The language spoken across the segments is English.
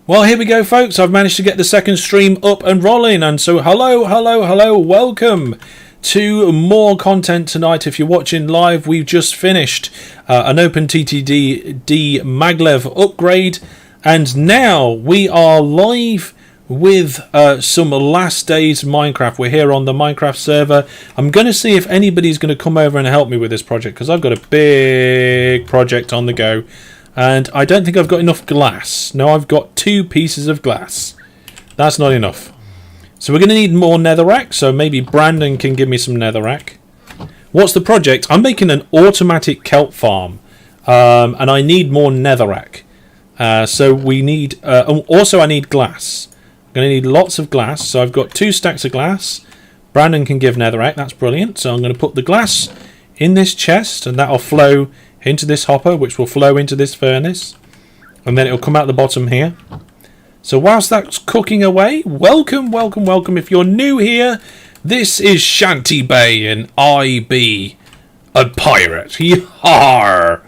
Well, here we go, folks. I've managed to get the second stream up and rolling. And so, hello. Welcome to more content tonight. If you're watching live, we've just finished an OpenTTD maglev upgrade. And now we are live with some last days Minecraft. We're here on the Minecraft server. I'm going to see if anybody's going to come over and help me with this project, because I've got a big project on the go. And I don't think I've got enough glass. No, I've got 2 pieces of glass. That's not enough. So we're going to need more netherrack. So maybe Brandon can give me some netherrack. What's the project? I'm making an automatic kelp farm. And I need more netherrack. So we need... also, I need glass. I'm going to need lots of glass. So I've got 2 stacks of glass. Brandon can give netherrack. That's brilliant. So I'm going to put the glass in this chest. And that'll flow into this hopper, which will flow into this furnace, and then it'll come out the bottom here. So whilst that's cooking away, welcome. If you're new here, this is Shanty Bay, and I be a pirate. Yar!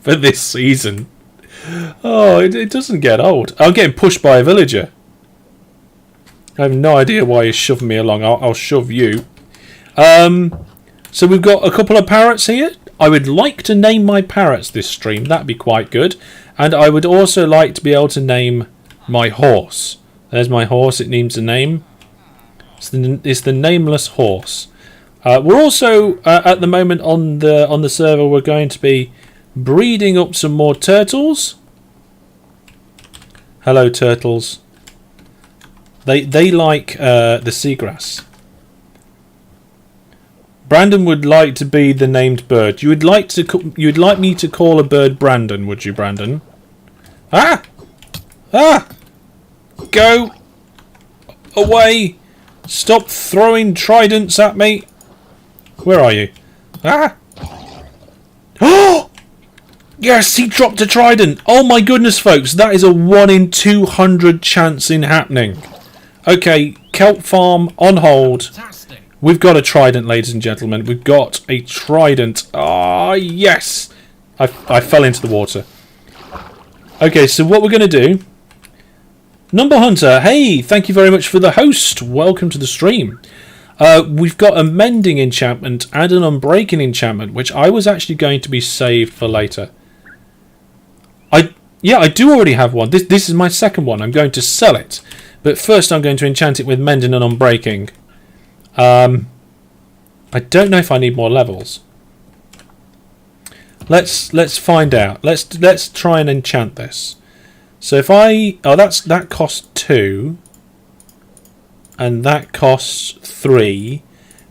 For this season. Oh, it doesn't get old. I'm getting pushed by a villager. I have no idea why he's shoving me along. I'll shove you. So we've got a couple of parrots here. I would like to name my parrots this stream. That'd be quite good. And I would also like to be able to name my horse. There's my horse. It needs a name. It's the nameless horse. We're also at the moment on the server. We're going to be breeding up some more turtles. Hello, turtles. They like the seagrass. Brandon would like to be the named bird. You'd like me to call a bird Brandon, would you, Brandon? Ah! Go away! Stop throwing tridents at me! Where are you? Ah! Oh! Yes, he dropped a trident! Oh my goodness, folks, that is a 1 in 200 chance in happening. Okay, Kelp Farm on hold. We've got a trident, ladies and gentlemen. We've got a trident. Ah, yes! I fell into the water. Okay, so what we're going to do... Number Hunter, hey! Thank you very much for the host. Welcome to the stream. We've got a mending enchantment and an unbreaking enchantment, which I was actually going to be saved for later. I do already have one. This is my second one. I'm going to sell it. But first I'm going to enchant it with mending and unbreaking. I don't know if I need more levels. Let's find out. Let's try and enchant this. So if that costs 2, and that costs 3.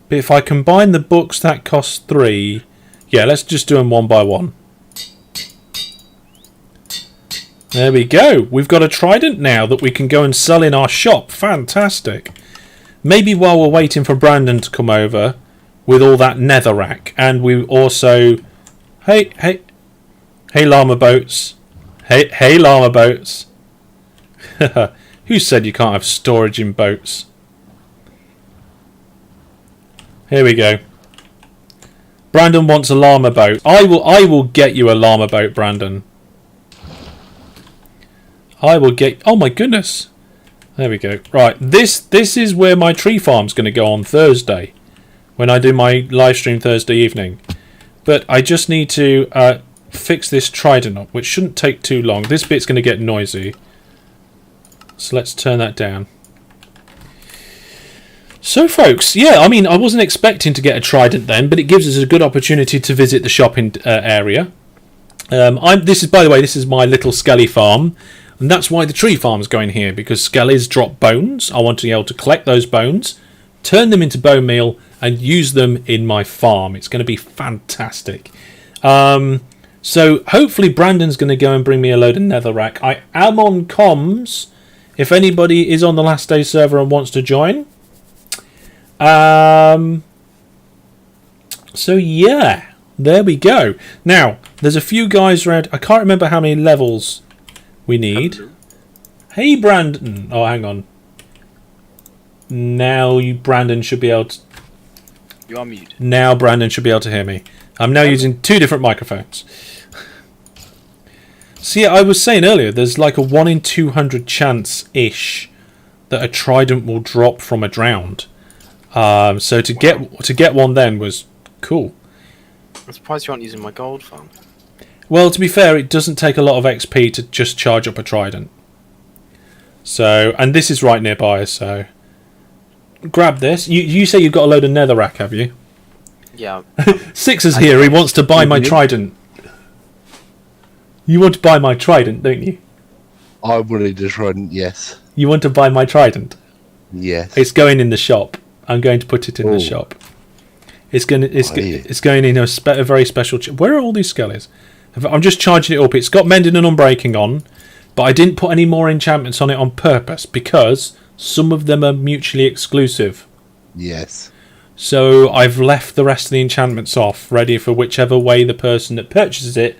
But if I combine the books, that costs 3. Yeah, let's just do them one by one. There we go. We've got a trident now that we can go and sell in our shop. Fantastic. Maybe while we're waiting for Brandon to come over with all that netherrack, and we also... Hey llama boats. Hey llama boats. Who said you can't have storage in boats? Here we go. Brandon wants a llama boat. I will get you a llama boat, Brandon. I will get... Oh my goodness. There we go. Right, this is where my tree farm's going to go on Thursday, when I do my live stream Thursday evening. But I just need to fix this trident up, which shouldn't take too long. This bit's going to get noisy. So let's turn that down. So folks, yeah, I mean, I wasn't expecting to get a trident then, but it gives us a good opportunity to visit the shopping area. This is, by the way, this is my little skelly farm. And that's why the tree farm's going here, because skellies drop bones. I want to be able to collect those bones, turn them into bone meal, and use them in my farm. It's going to be fantastic. So hopefully Brandon's going to go and bring me a load of netherrack. I am on comms if anybody is on the last day server and wants to join. So yeah, there we go. Now, there's a few guys around. I can't remember how many levels we need. Hey, Brandon. Oh, hang on. Now Brandon should be able to... You are muted. Now Brandon should be able to hear me. I'm now using 2 different microphones. See, I was saying earlier, there's like a 1 in 200 chance-ish that a trident will drop from a drowned. So to get one then was cool. I'm surprised you aren't using my gold farm. Well, to be fair, it doesn't take a lot of XP to just charge up a trident. So, and this is right nearby, so grab this. You say you've got a load of netherrack, have you? Yeah. Six is here. He wants to buy my trident. You want to buy my trident, don't you? I wanted a trident, yes. You want to buy my trident? Yes. It's going in the shop. I'm going to put it in the shop. It's going in a very special. Where are all these skellies? I'm just charging it up. It's got mending and unbreaking on, but I didn't put any more enchantments on it on purpose because some of them are mutually exclusive. Yes. So I've left the rest of the enchantments off, ready for whichever way the person that purchases it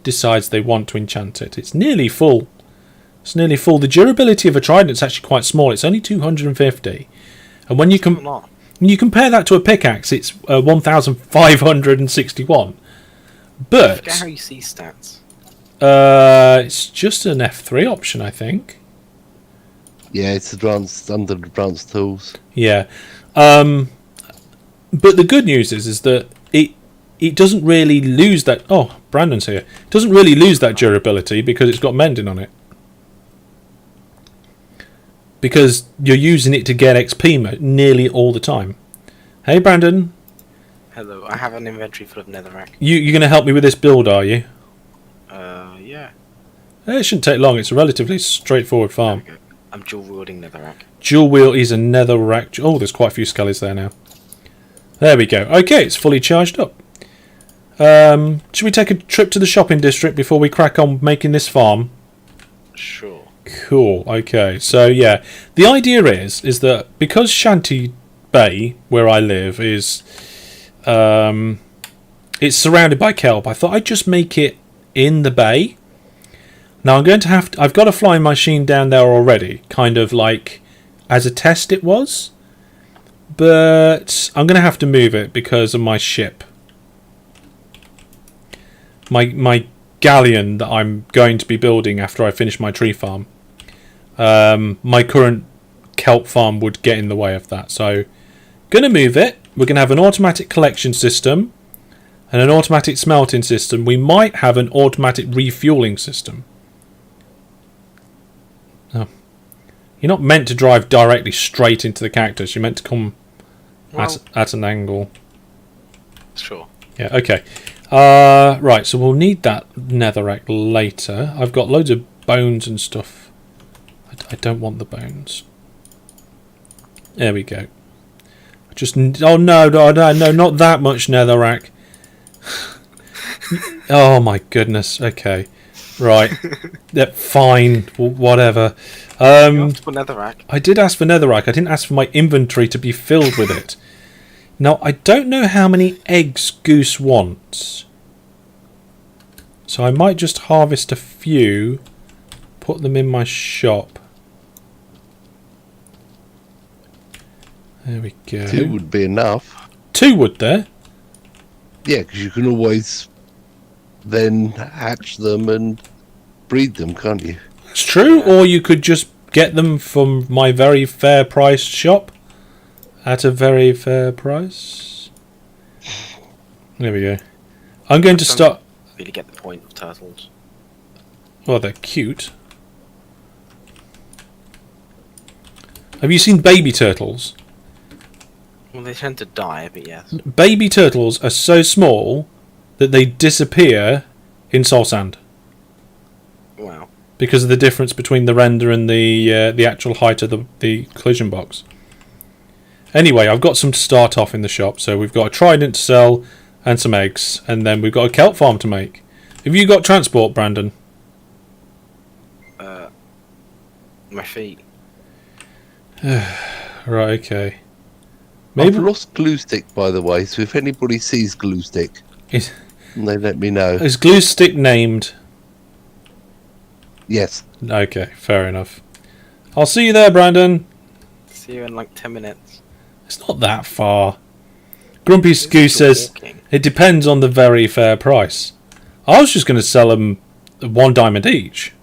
decides they want to enchant it. It's nearly full. The durability of a trident is actually quite small. It's only 250. And when you compare that to a pickaxe, it's 1,561. But I forget how you see stats. It's just an F3 option, I think. Yeah, it's advanced under advanced tools. Yeah. But the good news is that it doesn't really lose that. Oh, Brandon's here. It doesn't really lose that durability because it's got mending on it. Because you're using it to get XP nearly all the time. Hey, Brandon. Hello, I have an inventory full of netherrack. You're going to help me with this build, are you? Yeah. It shouldn't take long. It's a relatively straightforward farm. I'm dual wielding netherrack. Dual wheel is a netherrack. Oh, there's quite a few skellies there now. There we go. Okay, it's fully charged up. Should we take a trip to the shopping district before we crack on making this farm? Sure. Cool. Okay. So yeah, the idea is that because Shanty Bay, where I live, is it's surrounded by kelp. I thought I'd just make it in the bay. Now I've got a flying machine down there already, kind of like as a test it was, but I'm going to have to move it because of my ship. My galleon that I'm going to be building after I finish my tree farm. My current kelp farm would get in the way of that, so going to move it. We're going to have an automatic collection system and an automatic smelting system. We might have an automatic refueling system. Oh. You're not meant to drive directly straight into the cactus. You're meant to come at an angle. Sure. Yeah, okay. Right, so we'll need that netherrack later. I've got loads of bones and stuff. I don't want the bones. There we go. Oh no, not that much netherrack. Oh my goodness. Okay, right. Yeah, fine. Whatever. You asked for netherrack. I did ask for netherrack. I didn't ask for my inventory to be filled with it. Now I don't know how many eggs Goose wants, so I might just harvest a few, put them in my shop. There we go. 2 would be enough. 2 would there? Yeah, because you can always then hatch them and breed them, can't you? It's true, or you could just get them from my very fair priced shop at a very fair price. There we go. I'm going to start. Really get the point of turtles. Well, they're cute. Have you seen baby turtles? Well, they tend to die, but yes. Baby turtles are so small that they disappear in soul sand. Wow. Because of the difference between the render and the actual height of the collision box. Anyway, I've got some to start off in the shop. So we've got a trident to sell and some eggs. And then we've got a kelp farm to make. Have you got transport, Brandon? My feet. Right, okay. Maybe I've lost glue stick, by the way, so if anybody sees glue stick, they let me know. Is glue stick named? Yes. Okay, fair enough. I'll see you there, Brandon. See you in like 10 minutes. It's not that far. Grumpy Goose says it depends on the very fair price. I was just going to sell them 1 diamond each.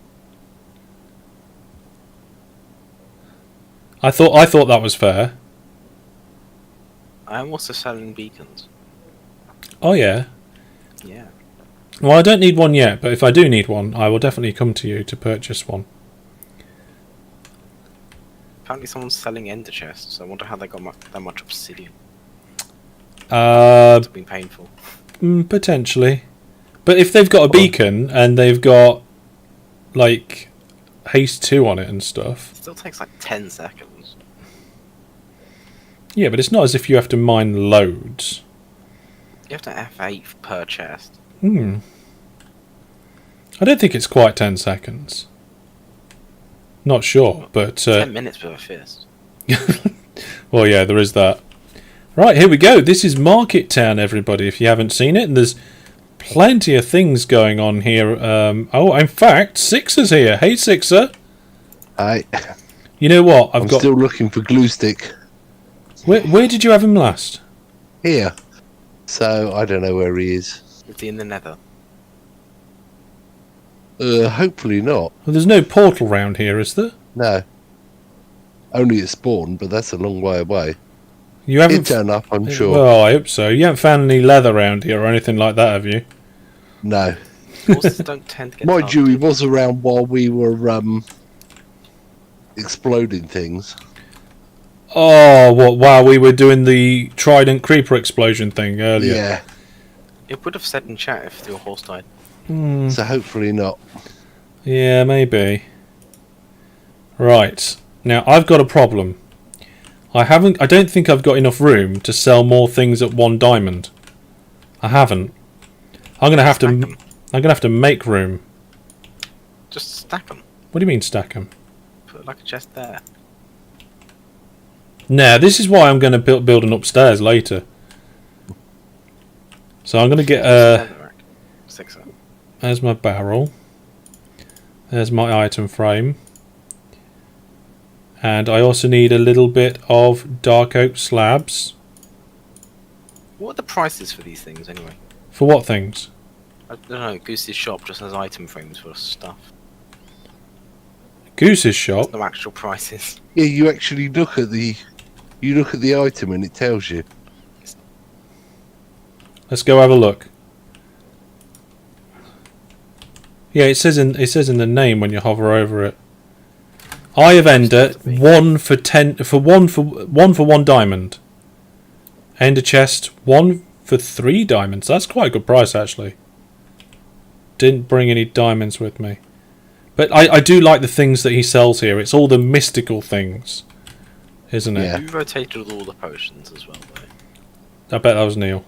I thought that was fair. I am also selling beacons. Oh yeah. Yeah. Well, I don't need one yet, but if I do need one, I will definitely come to you to purchase one. Apparently someone's selling ender chests. I wonder how they got that much obsidian. Uh, It's been painful. Potentially. But if they've got a beacon and they've got, like, haste 2 on it and stuff... It still takes like 10 seconds. Yeah, but it's not as if you have to mine loads. You have to F8 per chest. I don't think it's quite 10 seconds. Not sure, but... 10 minutes per fist. Well, yeah, there is that. Right, here we go. This is Market Town, everybody, if you haven't seen it. And there's plenty of things going on here. Oh, in fact, Sixer's here. Hey, Sixer. Hi. You know what? I'm still looking for glue stick. Where did you have him last? Here. So, I don't know where he is. Is he in the nether? Hopefully not. Well, there's no portal round here, is there? No. Only at spawn, but that's a long way away. You haven't... He'll turn up, I'm sure. Well, I hope so. You haven't found any leather around here or anything like that, have you? No. Horses don't tend to get Mind you, he targeted. was around while we were exploding things. Oh, what? Wow, we were doing the Trident Creeper explosion thing earlier. Yeah. It would have said in chat if your horse died. So hopefully not. Yeah, maybe. Right. Now, I've got a problem. I don't think I've got enough room to sell more things at 1 diamond. I haven't. I'm gonna have to make room. Just stack them. What do you mean stack them? Put like a chest there. Nah, this is why I'm gonna build an upstairs later. So I'm gonna get Sixer. There's my barrel. There's my item frame. And I also need a little bit of dark oak slabs. What are the prices for these things anyway? For what things? I don't know. Goose's shop just has item frames for stuff. Goose's shop? No actual prices. Yeah, you actually look at the item and it tells you. Let's go have a look. Yeah, it says in the name when you hover over it. Eye of Ender, 1 for 1 diamond. Ender chest, 1 for 3 diamonds. That's quite a good price actually. Didn't bring any diamonds with me. But I do like the things that he sells here. It's all the mystical things, isn't it? Yeah. You rotated all the potions as well, though. I bet that was Neil.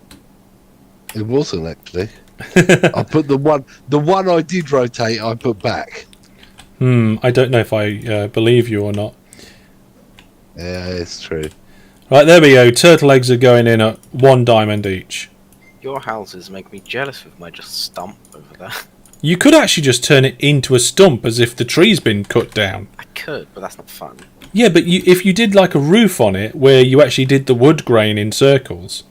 It wasn't actually. I put the one I did rotate, I put back. I don't know if I believe you or not. Yeah, it's true. Right, there we go. Turtle eggs are going in at 1 diamond each. Your houses make me jealous with my just stump over there. You could actually just turn it into a stump as if the tree's been cut down. I could, but that's not fun. Yeah, but if you did like a roof on it where you actually did the wood grain in circles.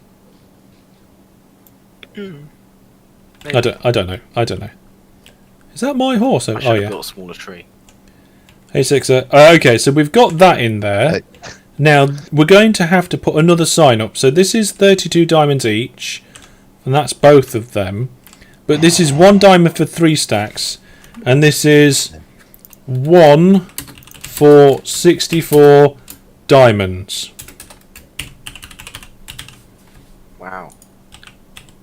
I don't know. Is that my horse? I should Oh have yeah. built a smaller tree. Hey Sixer. Okay, so we've got that in there. Hey. Now we're going to have to put another sign up. So this is 32 diamonds each, and that's both of them. But this is 1 diamond for 3 stacks, and this is 1 for 64 diamonds. Wow.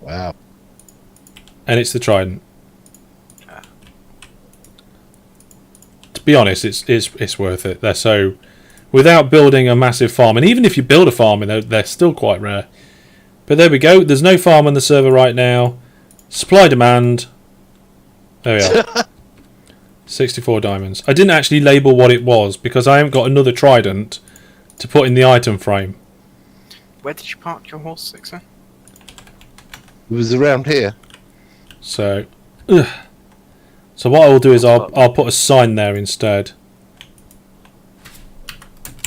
Wow. And it's the trident. Ah. To be honest, it's worth it. They're so, without building a massive farm, and even if you build a farm, they're still quite rare. But there we go. There's no farm on the server right now. Supply demand. There we are. 64 diamonds. I didn't actually label what it was because I haven't got another trident to put in the item frame. Where did you park your horse, Sixer? It was around here. So what I will do is I'll put a sign there instead.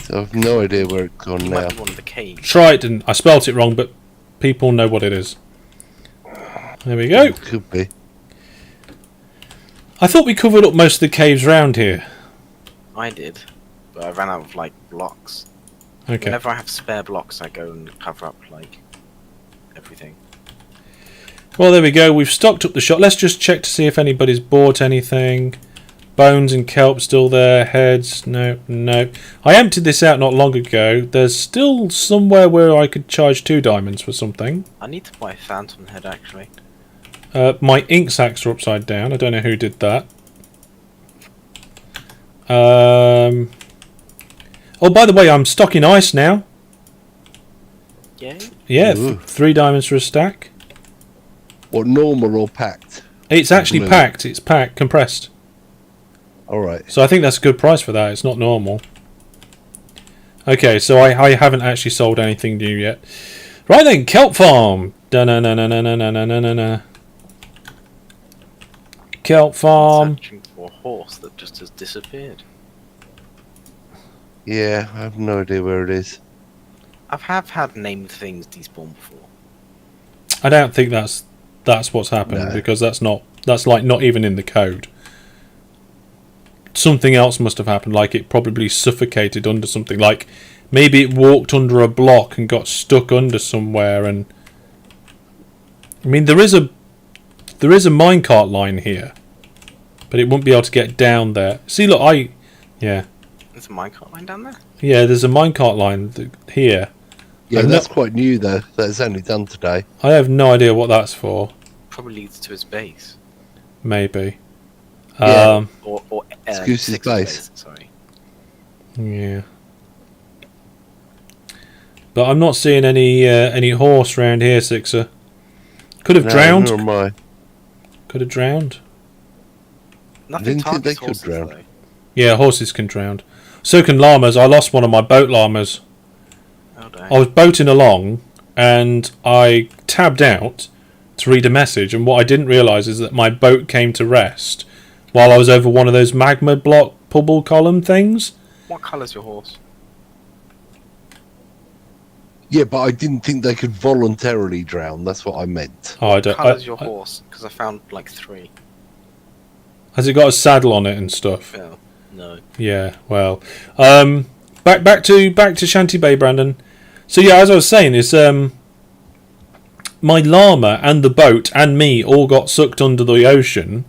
So I've no idea where it's gone You now. might have one of the caves. Trident. I spelt it wrong, but people know what it is. There we go. Could be. I thought we covered up most of the caves round here. I did, but I ran out of like blocks. Okay. Whenever I have spare blocks, I go and cover up like everything. Well, there we go. We've stocked up the shop. Let's just check to see if anybody's bought anything. Bones and kelp still there. Heads, no. I emptied this out not long ago. There's still somewhere where I could charge 2 diamonds for something. I need to buy a phantom head actually. My ink sacks are upside down. I don't know who did that. Oh, by the way, I'm stocking ice now. Yay! Yeah, Ooh. 3 diamonds for a stack. What, normal or packed? It's actually Blue. packed. It's packed, compressed. All right. So I think that's a good price for that. It's not normal. Okay, so I haven't actually sold anything new yet. Right then, Kelp Farm. Da-na-na-na-na-na-na-na-na-na. Kelp Farm. Searching for a horse that just has disappeared. Yeah, I have no idea where it is. I have had named things despawn before. I don't think that's what's happened No. because that's like not even in the code. Something else must have happened, like it probably suffocated under something, like maybe it walked under a block and got stuck under somewhere. And I mean, there is a minecart line here, but it won't be able to get down there. See, look, There's a minecart line down there? there's a minecart line here. Yeah, I've that's quite new though. That's only done today. I have no idea what that's for. Probably leads to his base. Maybe. Yeah. Or Excuse his Six's base. Sorry. Yeah. But I'm not seeing any horse round here, Sixer. Could have drowned. Nor am I. Could have drowned. Nothing Didn't think they targets could horses, drown. though. Yeah, horses can drown. So can llamas. I lost one of my boat llamas. Oh, dang. I was boating along and I tabbed out to read a message, and what I didn't realise is that my boat came to rest while I was over one of those magma block pubble column things. What colour's your horse? Yeah, but I didn't think they could voluntarily drown. That's what I meant. Oh, I What don't. colour's your horse? Because I found like 3. Has it got a saddle on it and stuff? Oh, no. Yeah. Well, back to Shanty Bay, Brandon. So yeah, as I was saying, is my llama and the boat and me all got sucked under the ocean,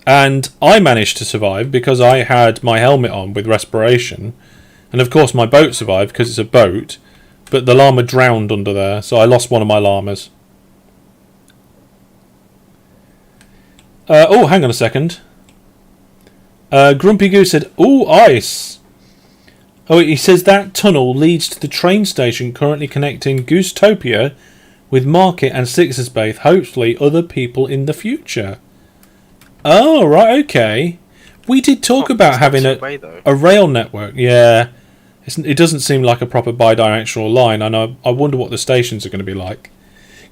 and I managed to survive because I had my helmet on with respiration, and of course my boat survived because it's a boat, but the llama drowned under there, so I lost one of my llamas. Oh, hang on a second. Grumpy Goose said, "Ooh, ice." Oh, he says that tunnel leads to the train station currently connecting Goose-topia with Market and Sixers Bay, hopefully other people in the future. Oh, right, okay. We did talk about having a rail network. Yeah, it doesn't seem like a proper bi-directional line, and I wonder what the stations are going to be like.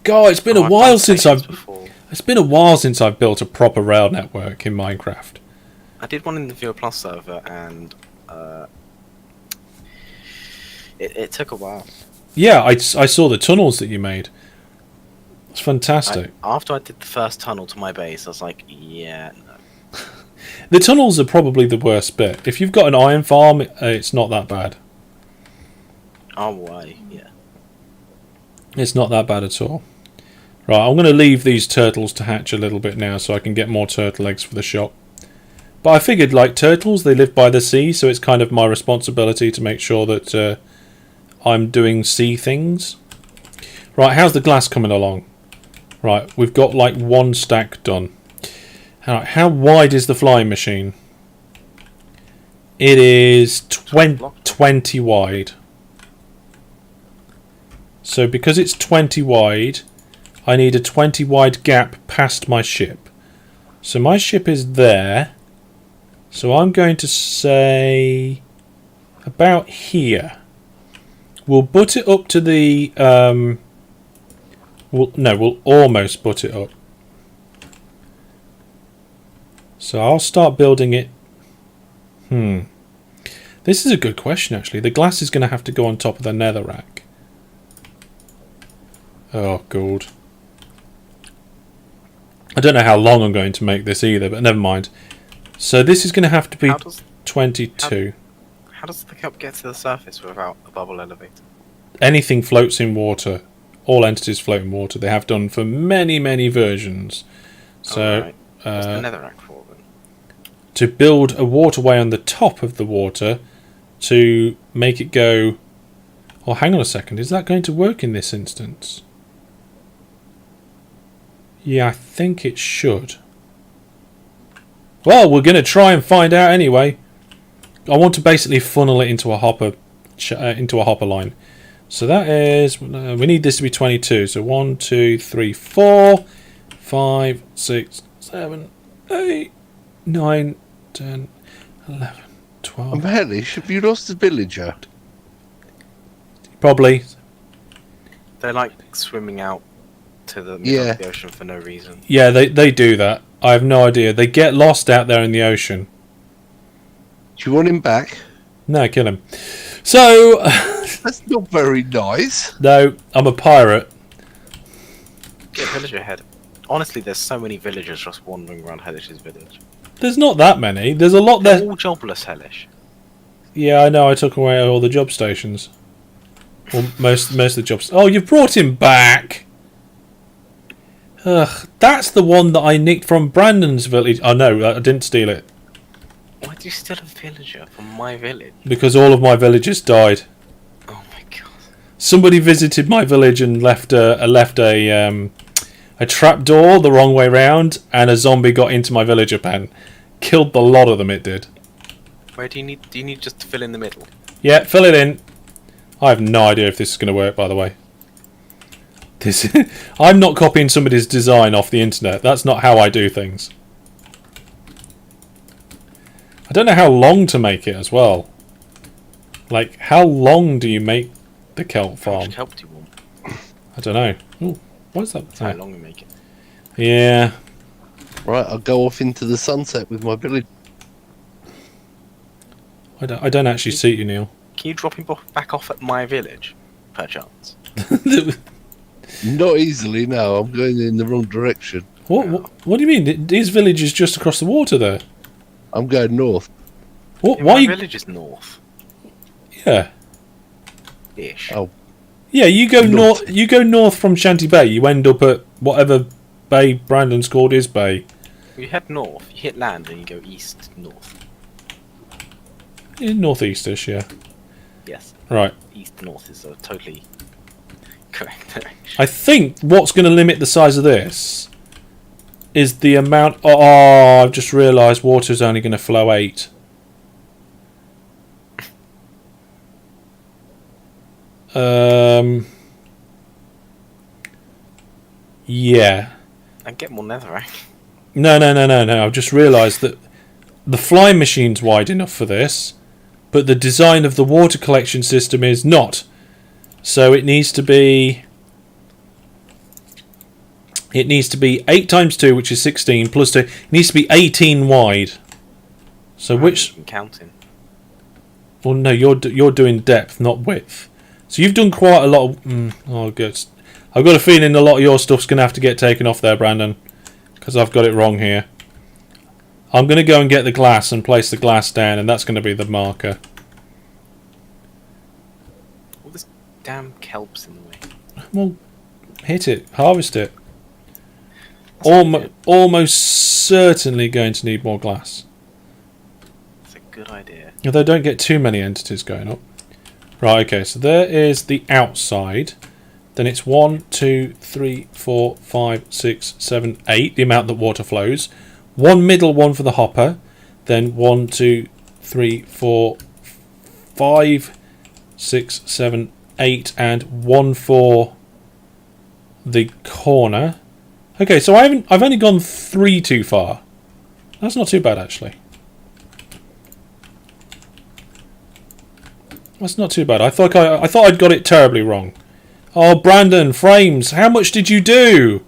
God, it's been a while since It's been a while since I've built a proper rail network in Minecraft. I did one in the Viewer Plus server, and it took a while. Yeah, I saw the tunnels that you made. It's fantastic. After I did the first tunnel to my base, I was like, yeah, no. The tunnels are probably the worst bit. If you've got an iron farm, it's not that bad. Oh, why? Yeah. It's not that bad at all. Right, I'm going to leave these turtles to hatch a little bit now so I can get more turtle eggs for the shop. But I figured, like turtles, they live by the sea, so it's kind of my responsibility to make sure that I'm doing sea things. Right, how's the glass coming along? Right, we've got like 1 stack done. Right, how wide is the flying machine? It is 20 wide. So because it's 20 wide, I need a 20 wide gap past my ship. So my ship is there. So I'm going to say about here. We'll butt it up to the... we'll almost butt it up. So I'll start building it. This is a good question, actually. The glass is going to have to go on top of the netherrack. Oh, God. I don't know how long I'm going to make this either, but never mind. So this is going to have to be 22. How does the kelp get to the surface without a bubble elevator? Anything floats in water. All entities float in water. They have done for many, many versions. So, right. What's the netherrack for then? to build a waterway on the top of the water to make it go... Oh, hang on a second. Is that going to work in this instance? Yeah, I think it should. Well, we're going to try and find out anyway. I want to basically funnel it into a hopper line. So that is... we need this to be 22. So 1, 2, 3, 4, 5, 6, 7, 8, 9, 10, 11, 12... Hellish, have you lost a villager? Probably. They're like swimming out to the middle of the ocean for no reason. Yeah, they do that. I have no idea. They get lost out there in the ocean. Do you want him back? No, kill him. So... That's not very nice. No, I'm a pirate. Get villager head. Honestly, there's so many villagers just wandering around Hellish's village. There's not that many. There's a lot They're there. all jobless Hellish. Yeah, I know. I took away all the job stations. Well, most of the jobs. Oh, you've brought him back. Ugh, that's the one that I nicked from Brandon's village. Oh no, I didn't steal it Why do you steal a villager from my village? because all of my villagers died. Oh my god. Somebody visited my village and left a trapdoor the wrong way round, and a zombie got into my villager pen. Killed the lot of them. It did. Where do you need just to fill in the middle? Yeah, fill it in. I have no idea if this is going to work, by the way. I'm not copying somebody's design off the internet. That's not how I do things. I don't know how long to make it as well. Like, how long do you make the Kelp How Farm? much kelp do you want? I don't know. Ooh, what's that? That's how long we make it. Yeah. Right, I'll go off into the sunset with my village. I don't actually see you, Neil. Can you drop him back off at my village, perchance? Not easily, no. I'm going in the wrong direction. What do you mean? His village is just across the water there. I'm going north. What? Yeah, Why? my village is north. Yeah. Ish. Oh, Yeah, you go North. north. You go north from Shanty Bay. You end up at whatever bay Brandon's called his bay. You head north, you hit land, and you go east north. In northeastish, yeah. Yes, Right. east north is a totally correct direction. I think what's going to limit the size of this is the amount. Oh, I've just realised water's only going to flow 8. Yeah. And get more netherrack. No. I've just realised that the flying machine's wide enough for this, but the design of the water collection system is not. So it needs to be 8 times 2, which is 16, plus 2. It needs to be 18 wide. So which... I'm counting. Well, no, you're doing depth, not width. So you've done quite a lot of... oh, good. I've got a feeling a lot of your stuff's going to have to get taken off there, Brandon, because I've got it wrong here. I'm going to go and get the glass and place the glass down, and that's going to be the marker. All this damn kelp's in the way. Well, hit it. Harvest it. That's Almost certainly going to need more glass. a good idea. Although don't get too many entities going up. Right, okay, so there is the outside. Then it's 1, 2, 3, 4, 5, 6, 7, 8, the amount that water flows. One middle one for the hopper. Then 1, 2, 3, 4, 5, 6, 7, 8, and 1 for the corner. Okay, so I've only gone 3 too far. That's not too bad, actually. That's not too bad. I thought I'd got it terribly wrong. Oh, Brandon, frames. How much did you do?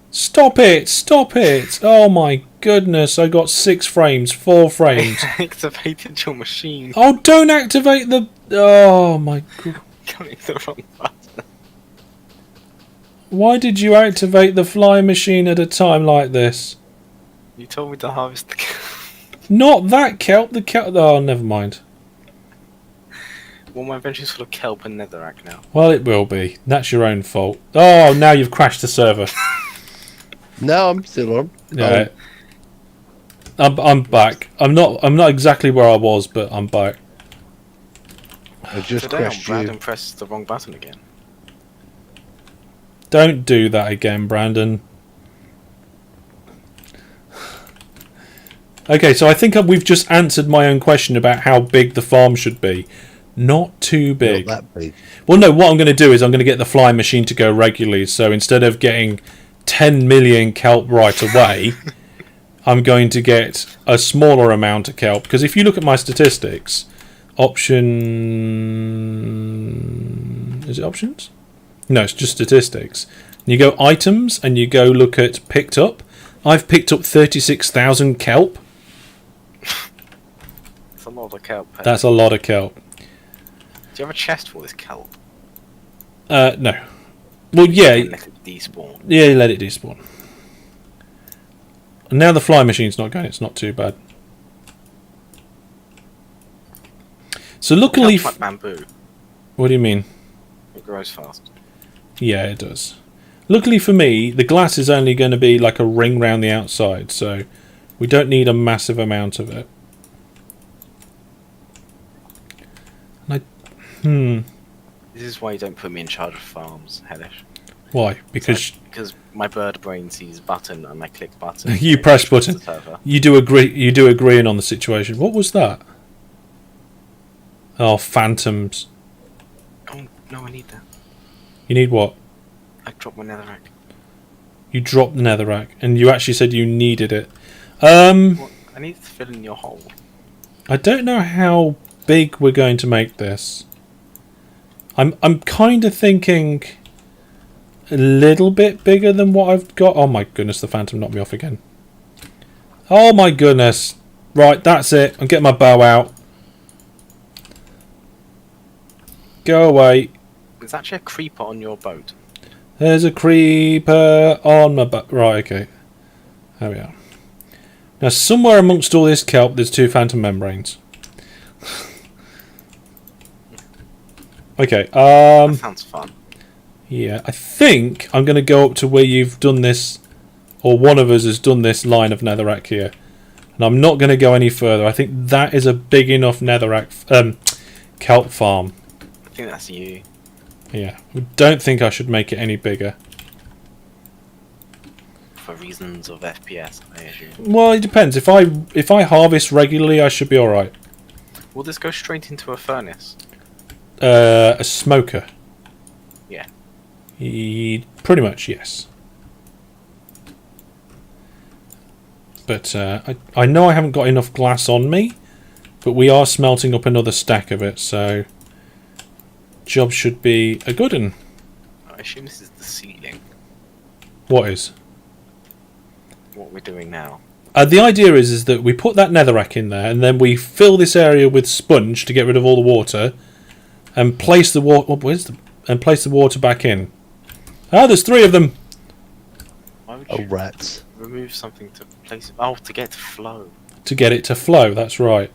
Stop it! Stop it! Oh my goodness! I got 6 frames, 4 frames. I activated your machine. Oh, don't activate the. Oh my god! Going the wrong button. Why did you activate the fly machine at a time like this? You told me to harvest the kelp. Not that kelp. The kelp. Oh, never mind. Well, my inventory's full of kelp and netherrack now. Well, it will be. That's your own fault. Oh, now you've crashed the server. No, I'm still on. Yeah. I'm back. I'm not exactly where I was, but I'm back. I just Today crashed you. Brandon pressed the wrong button again. Don't do that again, Brandon. Okay, so I think we've just answered my own question about how big the farm should be. Not too big. Not that big. Well, no, what I'm going to do is I'm going to get the fly machine to go regularly. So instead of getting 10 million kelp right away, I'm going to get a smaller amount of kelp. Because if you look at my statistics, is it options? No, it's just statistics. And you go items and you go look at picked up. I've picked up 36,000 kelp. It's a lot of kelp. That's a lot of kelp. Do you have a chest for this kelp? No. Well, yeah. Let it despawn. Yeah, let it despawn. And now the fly machine's not going. It's not too bad. So luckily, Kelp's like bamboo. what do you mean? It grows fast. Yeah, it does. Luckily for me, the glass is only going to be like a ring round the outside, so we don't need a massive amount of it. And This is why you don't put me in charge of farms, Hellish. why? Because my bird brain sees button and I click button. you and it press goes to button. the server. You do agreeing on the situation. What was that? Oh, phantoms. Oh no, I need that. You need what? I dropped my netherrack. You dropped the netherrack, and you actually said you needed it. Well, I need to fill in your hole. I don't know how big we're going to make this. I'm kind of thinking a little bit bigger than what I've got. Oh my goodness, the phantom knocked me off again. Oh my goodness. Right, that's it. I'm getting my bow out. Go away. There's actually a creeper on your boat. There's a creeper on my boat. Right, okay. There we are. Now, somewhere amongst all this kelp, there's 2 phantom membranes. Okay, That sounds fun. yeah, I think I'm going to go up to where you've done this, or one of us has done this line of netherrack here. And I'm not going to go any further. I think that is a big enough netherrack, kelp farm. I think that's you. Yeah, I don't think I should make it any bigger. For reasons of FPS, I assume. Well, it depends. If I harvest regularly, I should be all right. Will this go straight into a furnace? A smoker. Yeah. Pretty much, yes. But I know I haven't got enough glass on me, but we are smelting up another stack of it, so job should be a good one. I assume this is the ceiling. What is? What we're doing now. The idea is that we put that netherrack in there, and then we fill this area with sponge to get rid of all the water, and place the water. And place the water back in. Ah, there's 3 of them. Why would Oh, you rats. remove something to place it? Oh, to get it to flow. To get it to flow. That's right.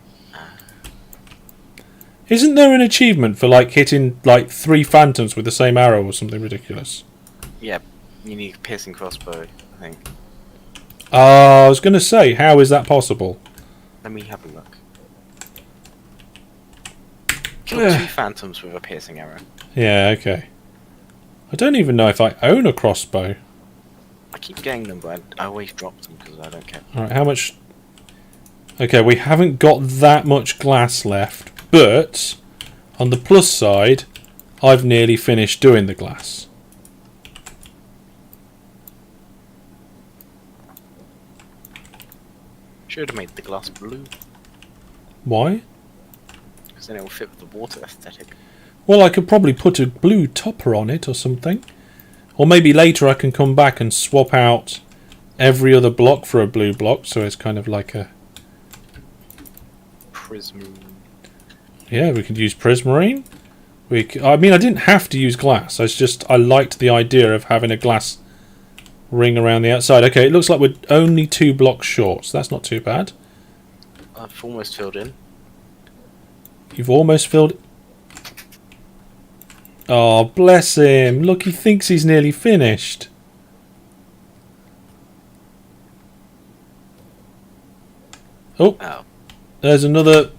Isn't there an achievement for like hitting like 3 phantoms with the same arrow or something ridiculous? Yeah, you need a piercing crossbow, I think. I was going to say, how is that possible? Let me have a look. Kill 2 phantoms with a piercing arrow. Yeah, okay. I don't even know if I own a crossbow. I keep getting them, but I always drop them because I don't care. Alright, how much... Okay, we haven't got that much glass left, but on the plus side, I've nearly finished doing the glass. Should have made the glass blue, Why? because then it will fit with the water aesthetic. Well, I could probably put a blue topper on it or something. Or maybe later I can come back and swap out every other block for a blue block, so it's kind of like a... Prism. Yeah, we could use prismarine. I mean, I didn't have to use glass. I liked the idea of having a glass ring around the outside. Okay, it looks like we're only 2 blocks short, so that's not too bad. I've almost filled in. You've almost filled... Oh, bless him. Look, he thinks he's nearly finished. Oh, there's another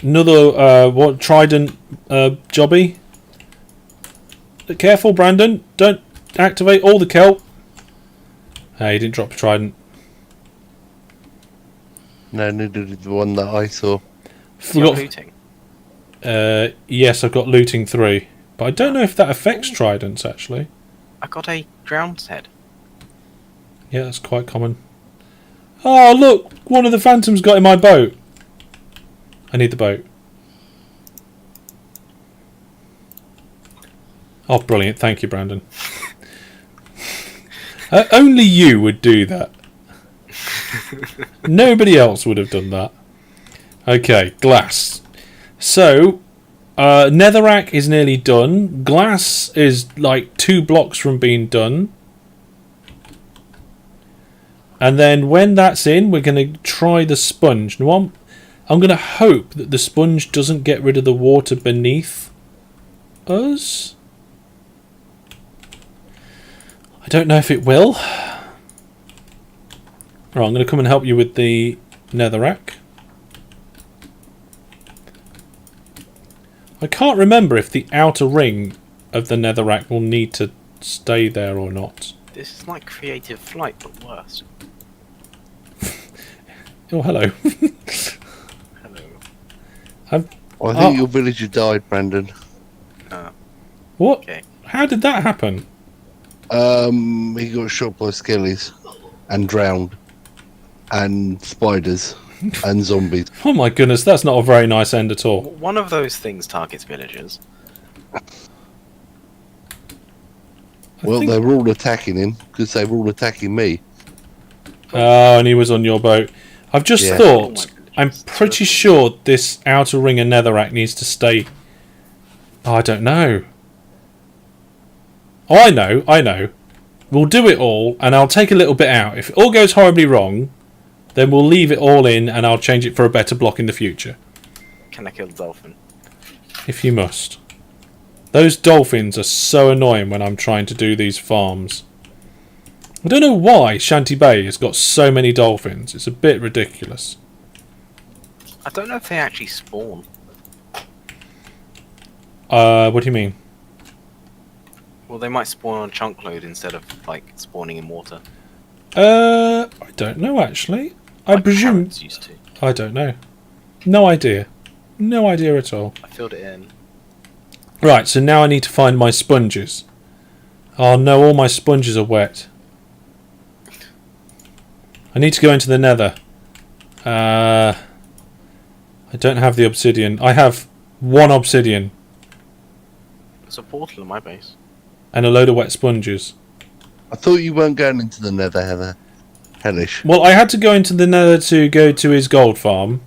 what trident jobby. Careful, Brandon. Don't activate all the kelp. Hey, he didn't drop a trident. No, neither did the one that I saw. Forgot looting. Yes, I've got looting 3. But I don't know if that affects tridents, actually. I got a drowned head. Yeah, that's quite common. Oh, look! One of the phantoms got in my boat. I need the boat. Oh, brilliant. Thank you, Brandon. Only you would do that. Nobody else would have done that. Okay, glass. So, netherrack is nearly done. Glass is like 2 blocks from being done. And then when that's in, we're going to try the sponge. Now, I'm going to hope that the sponge doesn't get rid of the water beneath us. I don't know if it will. Right, I'm going to come and help you with the netherrack. I can't remember if the outer ring of the netherrack will need to stay there or not. This is like creative flight, but worse. Oh, hello. Hello. I think your villager died, Brandon. What? Okay. How did that happen? He got shot by skellies and drowned, and spiders and zombies. Oh my goodness, that's not a very nice end at all. One of those things targets villagers. Well, they were all attacking him because they were all attacking me. Oh, and he was on your boat. I've just Yeah. thought, I'm pretty sure this outer ring of netherrack needs to stay. Oh, I don't know. Oh, I know. We'll do it all, and I'll take a little bit out. If it all goes horribly wrong, then we'll leave it all in, and I'll change it for a better block in the future. Can I kill the dolphin? If you must. Those dolphins are so annoying when I'm trying to do these farms. I don't know why Shanty Bay has got so many dolphins. It's a bit ridiculous. I don't know if they actually spawn. What do you mean? Well, they might spawn on chunk load instead of, like, spawning in water. I don't know actually. I Like presume. parrots used to. I don't know. No idea. No idea at all. I filled it in. Right, so now I need to find my sponges. Oh no, all my sponges are wet. I need to go into the nether. I don't have the obsidian. I have 1 obsidian There's a portal in my base. and a load of wet sponges. I thought you weren't going into the nether, Heather. Hellish. Well, I had to go into the nether to go to his gold farm.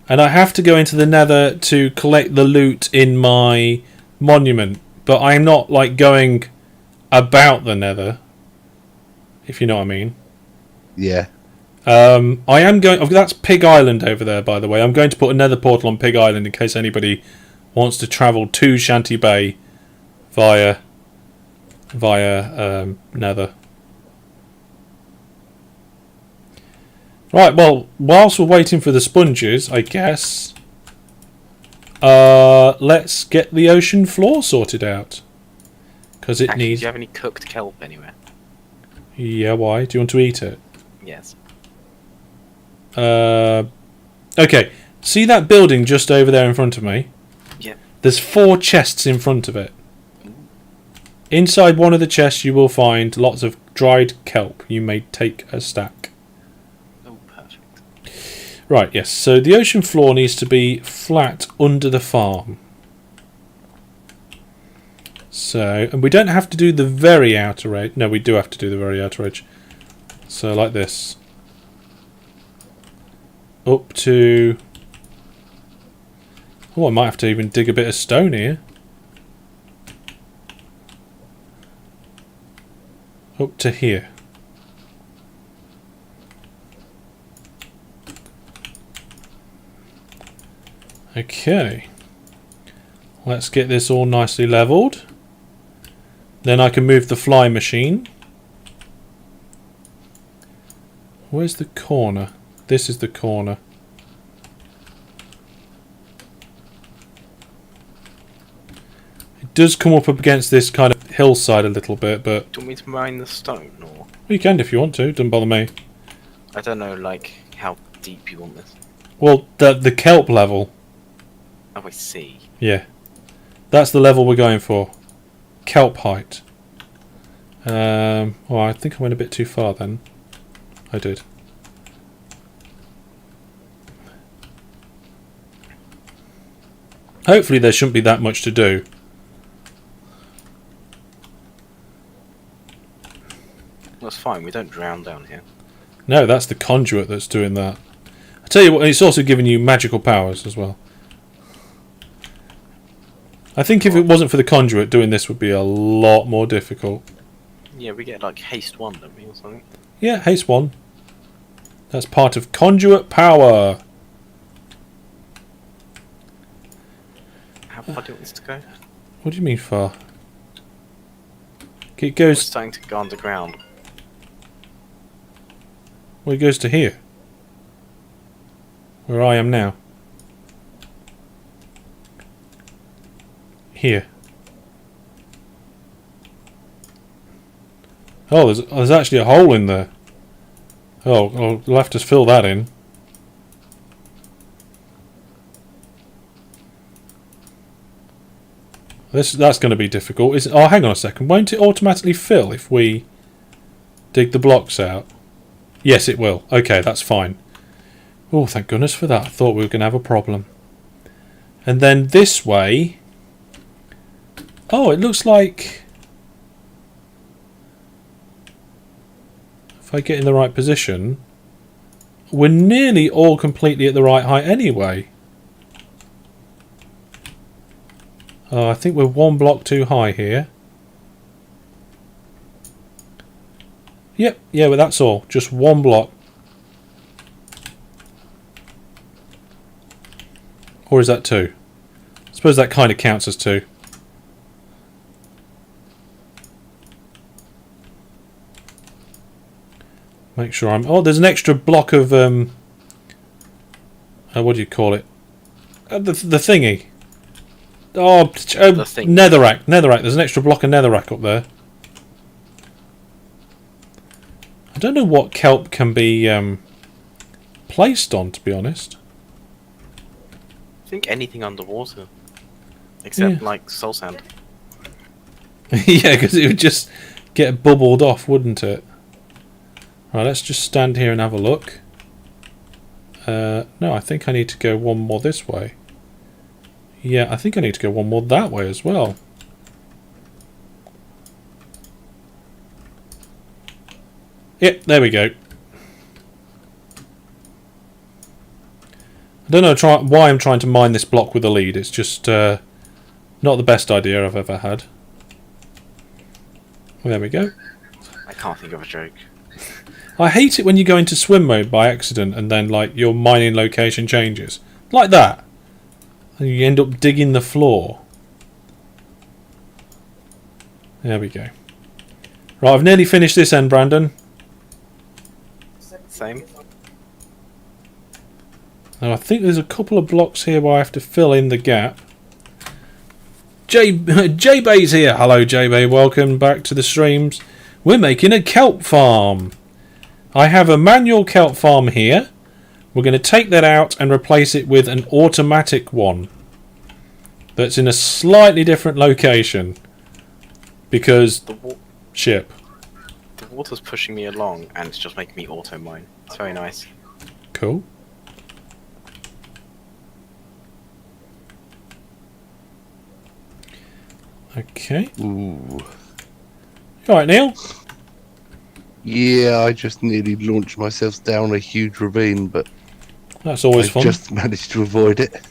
And I have to go into the nether to collect the loot in my monument. But I'm not, like, going about the nether. If you know what I mean. Yeah. I am going... Oh, that's Pig Island over there, by the way. I'm going to put a nether portal on Pig Island in case anybody wants to travel to Shanty Bay via nether. Right, well, whilst we're waiting for the sponges, I guess, let's get the ocean floor sorted out. Because it Actually, needs... do you have any cooked kelp anywhere? Yeah, why? Do you want to eat it? Yes. Okay, see that building just over there in front of me? Yeah. There's 4 chests in front of it. Inside one of the chests you will find lots of dried kelp. You may take a stack. Oh, perfect. Right, yes, so the ocean floor needs to be flat under the farm. So, and we don't have to do the very outer edge. No, we do have to do the very outer edge. So, like this. Up to... Oh, I might have to even dig a bit of stone here. Up to here. Okay. Let's get this all nicely leveled. Then I can move the fly machine. Where's the corner? This is the corner. It does come up against this kind of hillside a little bit, but... Do you want me to mine the stone, or...? You can if you want to, doesn't bother me. I don't know, like, how deep you want this. Well, the kelp level. Oh, I see. Yeah. That's the level we're going for. Kelp height. Well, I think I went a bit too far then. I did. Hopefully there shouldn't be that much to do. That's fine, we don't drown down here. No, that's the conduit that's doing that. I tell you what, it's also giving you magical powers as well. I think if it wasn't for the conduit, doing this would be a lot more difficult. Yeah, we get like haste 1, don't we, or something? Yeah, haste 1. That's part of conduit power. How far do you want this to go? What do you mean far? It We're goes... starting to go underground. Well, it goes to here. Where I am now. Here. Oh, there's actually a hole in there. Oh, we'll have to fill that in. That's going to be difficult. Oh, hang on a second. Won't it automatically fill if we dig the blocks out? Yes, it will. Okay, that's fine. Oh, thank goodness for that. I thought we were going to have a problem. And then this way... Oh, it looks like... If I get in the right position... We're nearly all completely at the right height anyway. Oh, I think we're one block too high here. Yep, yeah, but that's all. Just one block. Or is that two? I suppose that kind of counts as two. Make sure I'm... Oh, there's an extra block of... what do you call it? The thingy. Oh, netherrack. Netherrack. There's an extra block of netherrack up there. I don't know what kelp can be placed on, to be honest. I think anything underwater. Except, Yeah. like, soul sand. Yeah, because it would just get bubbled off, wouldn't it? Right, let's just stand here and have a look. No, I think I need to go one more this way. Yeah, I think I need to go one more that way as well. Yep, there we go. I don't know why I'm trying to mine this block with a lead. It's just not the best idea I've ever had. There we go. I can't think of a joke. I hate it when you go into swim mode by accident and then like your mining location changes. Like that. And you end up digging the floor. There we go. Right, I've nearly finished this end, Brandon. Same. Now I think there's a couple of blocks here where I have to fill in the gap. J-Bay's here. Hello J-Bay, welcome back to the streams. We're making a kelp farm. I have a manual kelp farm here. We're going to take that out and replace it with an automatic one. That's in a slightly different location. Because... ship. The water's pushing me along and it's just making me auto mine. It's very nice. Cool. Okay. Ooh. Alright, Neil? Yeah, I just nearly launched myself down a huge ravine, but That's always I fun. just managed to avoid it.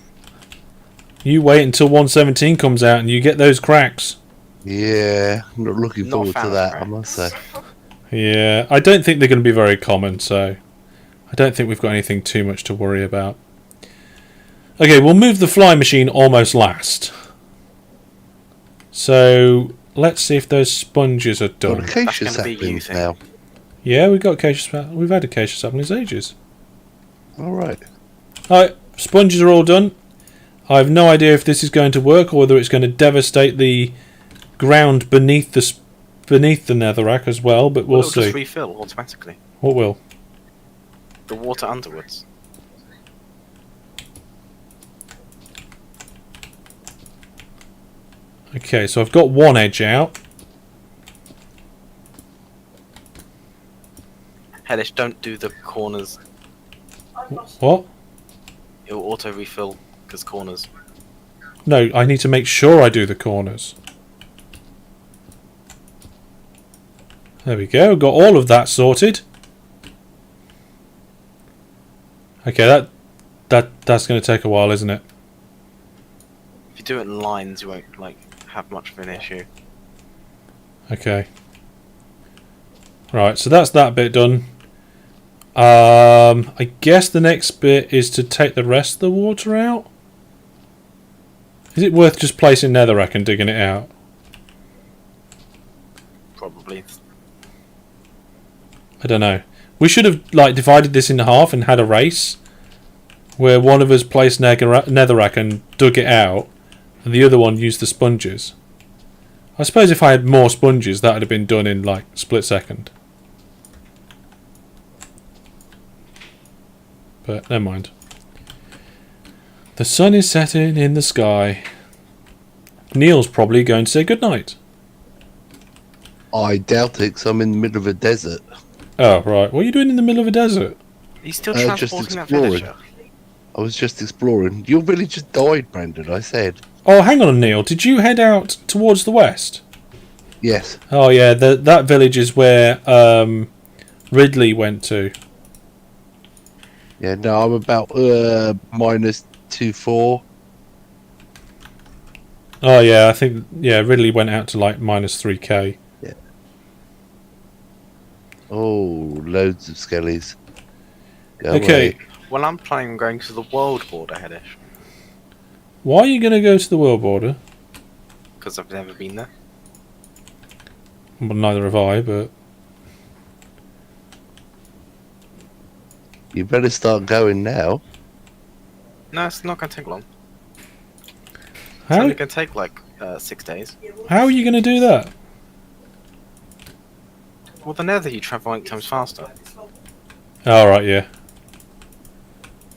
You wait until 117 comes out and you get those cracks. Yeah, I'm not looking Not a forward fan to of that, I cracks. must say. Yeah, I don't think they're going to be very common, so I don't think we've got anything too much to worry about. Okay, we'll move the fly machine almost last. So let's see if those sponges are Got done. acacia That's gonna be you saplings thing. now. Yeah, we've got we've had acacia saplings ages. Alright. Alright, sponges are all done. I have no idea if this is going to work or whether it's going to devastate the ground beneath the netherrack as well, but we'll It'll see. just refill automatically. What will? The water underwards. Okay, so I've got one edge out. Hellish, don't do the corners. What? It'll auto refill because corners. No, I need to make sure I do the corners. There we go, got all of that sorted. Okay, that's going to take a while, isn't it? If you do it in lines, you won't like have much of an issue. Okay. Right, so that's that bit done. I guess the next bit is to take the rest of the water out. Is it worth just placing netherrack and digging it out? Probably. I don't know. We should have like divided this in half and had a race where one of us placed netherrack and dug it out, and the other one used the sponges. I suppose if I had more sponges, that would have been done in like a split second. But never mind. The sun is setting in the sky. Neil's probably going to say goodnight. I doubt it, 'cause I'm in the middle of a desert. Oh, right. What are you doing in the middle of a desert? Are you still Just transporting that exploring. villager? I was just exploring. Your village just died, Brandon, I said. Oh, hang on, Neil. Did you head out towards the west? Yes. Oh, yeah. That village is where Ridley went to. Yeah, no, I'm about minus 2.4. Oh, yeah. I think, yeah, Ridley went out to like minus 3k. Yeah. Oh, loads of skellies. Go Okay. away. Well, I'm planning on going to the world border, Hellish, Why are you going to go to the world border? because I've never been there. Well, neither have I, but... You better start going now. No, it's not going to take long. It's How, only going to take like 6 days. how are you going to do that? Well, the nether you travel 8 times faster. Oh, right, yeah.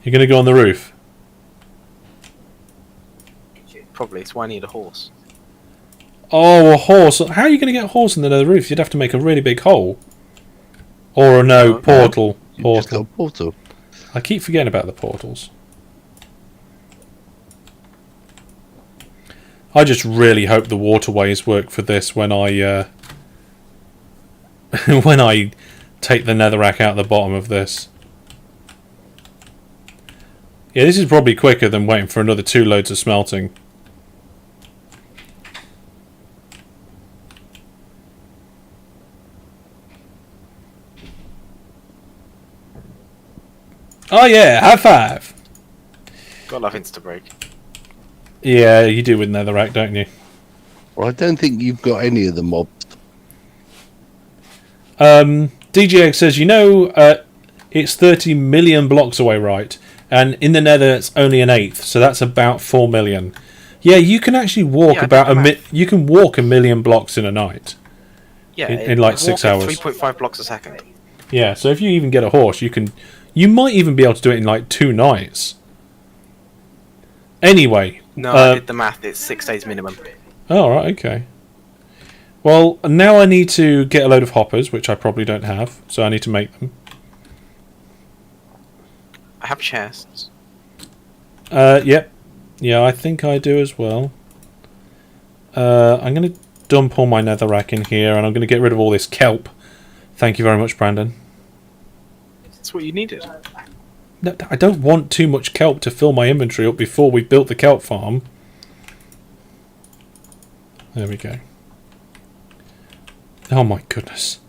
You're going to go on the roof? Probably, it's why I need a horse. Oh, a horse. How are you going to get a horse in the nether roof? You'd have to make a really big hole. Or no, Oh, portal. You just got a Portal. portal. I keep forgetting about the portals. I just really hope the waterways work for this when I when I take the netherrack out the bottom of this. Yeah, this is probably quicker than waiting for another 2 loads of smelting. Oh yeah, high five! Got love Instabreak. Yeah, you do with netherrack, don't you? Well, I don't think you've got any of the mobs. DJX says, it's 30 million blocks away, right? And in the nether, it's only an eighth, so that's about 4 million. Yeah, you can actually walk Yeah, about you can walk 1 million blocks in a night. Yeah, In like 6 hours. 3.5 blocks a second. Yeah, so if you even get a horse, you might even be able to do it in like 2 nights. Anyway. No, I did the math. It's 6 days minimum. Oh, right, okay. Well, now I need to get a load of hoppers, which I probably don't have, so I need to make them. I have chests. Yep. Yeah, I think I do as well. I'm going to dump all my netherrack in here, and I'm going to get rid of all this kelp. Thank you very much, Brandon. That's what you needed. No, I don't want too much kelp to fill my inventory up before we built the kelp farm. There we go. Oh my goodness.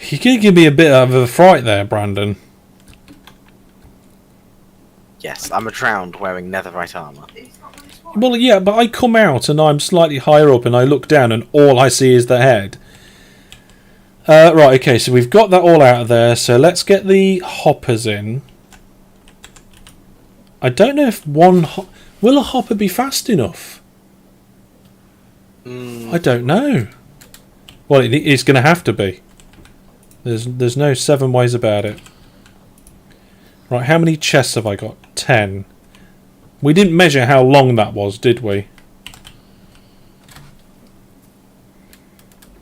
You can give me a bit of a fright there, Brandon. Yes, I'm a drowned wearing netherite armor. Well, yeah, but I come out and I'm slightly higher up and I look down and all I see is the head. Right, okay, so we've got that all out of there. So let's get the hoppers in. I don't know if will a hopper be fast enough? I don't know. Well, it's going to have to be. There's no 7 ways about it. Right, how many chests have I got? 10. We didn't measure how long that was, did we?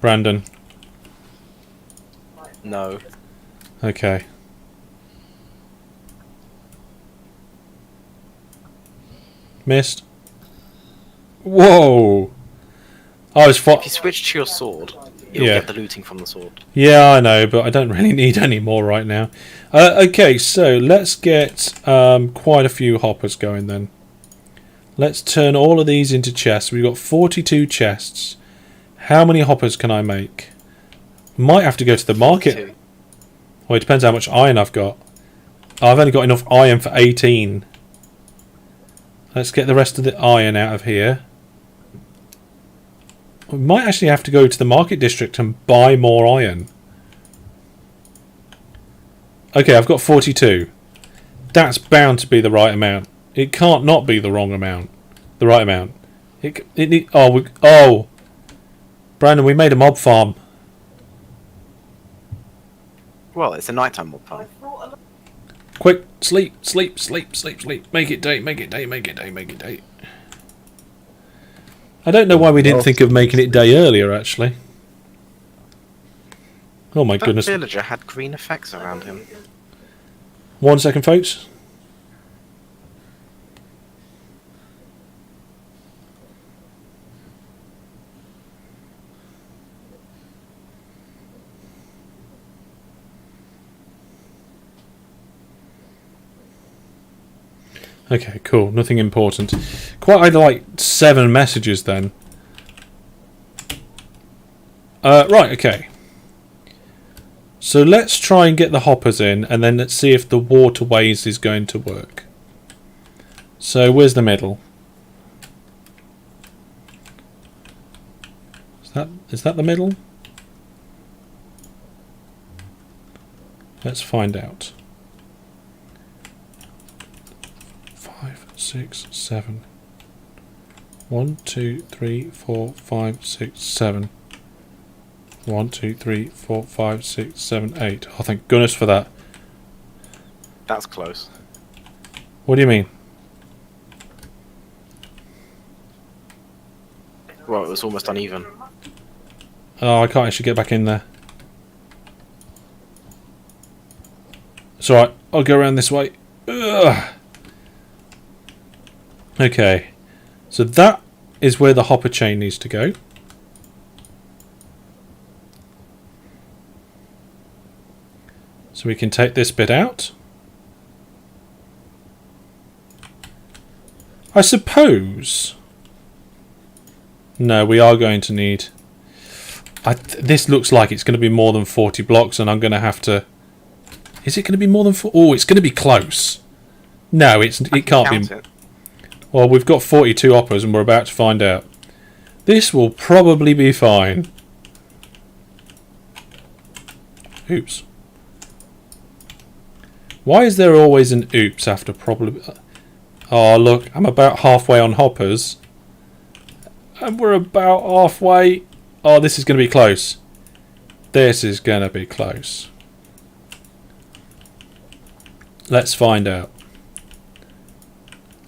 Brandon. No. Okay. Missed. Whoa! I was If you switch to your sword, you'll get the looting from the sword. Yeah, I know, but I don't really need any more right now. Okay, so let's get quite a few hoppers going then. Let's turn all of these into chests. We've got 42 chests. How many hoppers can I make? Might have to go to the market. 42. Well, it depends how much iron I've got. I've only got enough iron for 18. Let's get the rest of the iron out of here. We might actually have to go to the market district and buy more iron. Okay, I've got 42. That's bound to be the right amount. It can't not be the wrong amount. The right amount. Oh, Brandon, we made a mob farm. Well, it's a nighttime mob farm. Quick, sleep, sleep, sleep, sleep, sleep. Make it day, make it day, make it day, make it day. I don't know why we didn't think of making it day earlier, actually. Oh my goodness. That villager had green effects around him. 1 second, folks. Okay, cool. Nothing important. Quite like 7 messages then. Right, okay. So let's try and get the hoppers in, and then let's see if the waterways is going to work. So where's the middle? Is that the middle? Let's find out. 5, 6, 7. 1, 2, 3, 4, 5, 6, 7. 1, 2, 3, 4, 5, 6, 7, 8. Oh, thank goodness for that. That's close. What do you mean? Well, it was almost uneven. Oh, I can't actually get back in there. It's alright, I'll go around this way. Ugh. Okay, so that is where the hopper chain needs to go. So we can take this bit out. I suppose... No, we are going to need... this looks like it's going to be more than 40 blocks, and I'm going to have to... Is it going to be more than 4? Oh, it's going to be close. No, it can't be... Well, we've got 42 hoppers, and we're about to find out. This will probably be fine. Oops. Why is there always an oops after probably... Oh, look, I'm about halfway on hoppers. And we're about halfway... Oh, this is going to be close. This is going to be close. Let's find out.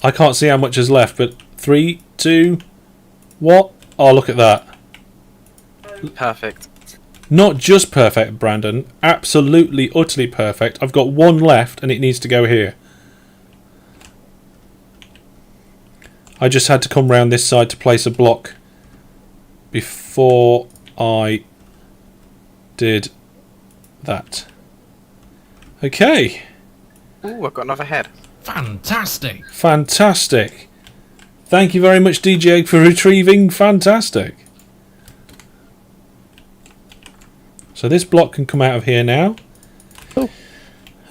I can't see how much is left, but 3, 2... What? Oh, look at that. Perfect. Not just perfect, Brandon. Absolutely, utterly perfect. I've got 1 left, and it needs to go here. I just had to come round this side to place a block before I did that. Okay. Ooh, I've got another head. Fantastic. Fantastic. Thank you very much, DJ, for retrieving. Fantastic. So this block can come out of here now.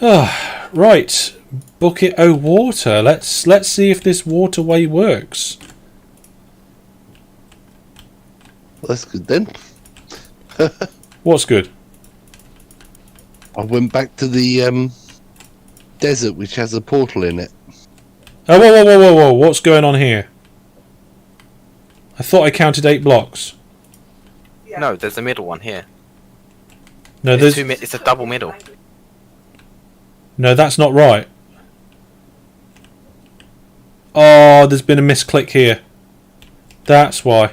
Oh. Right. Bucket of water. Let's see if this waterway works. Well, that's good then. What's good? I went back to the desert, which has a portal in it. Oh, whoa. What's going on here? I thought I counted 8 blocks. No, there's a middle one here. No, It's a double middle. No, that's not right. Oh, there's been a misclick here. That's why.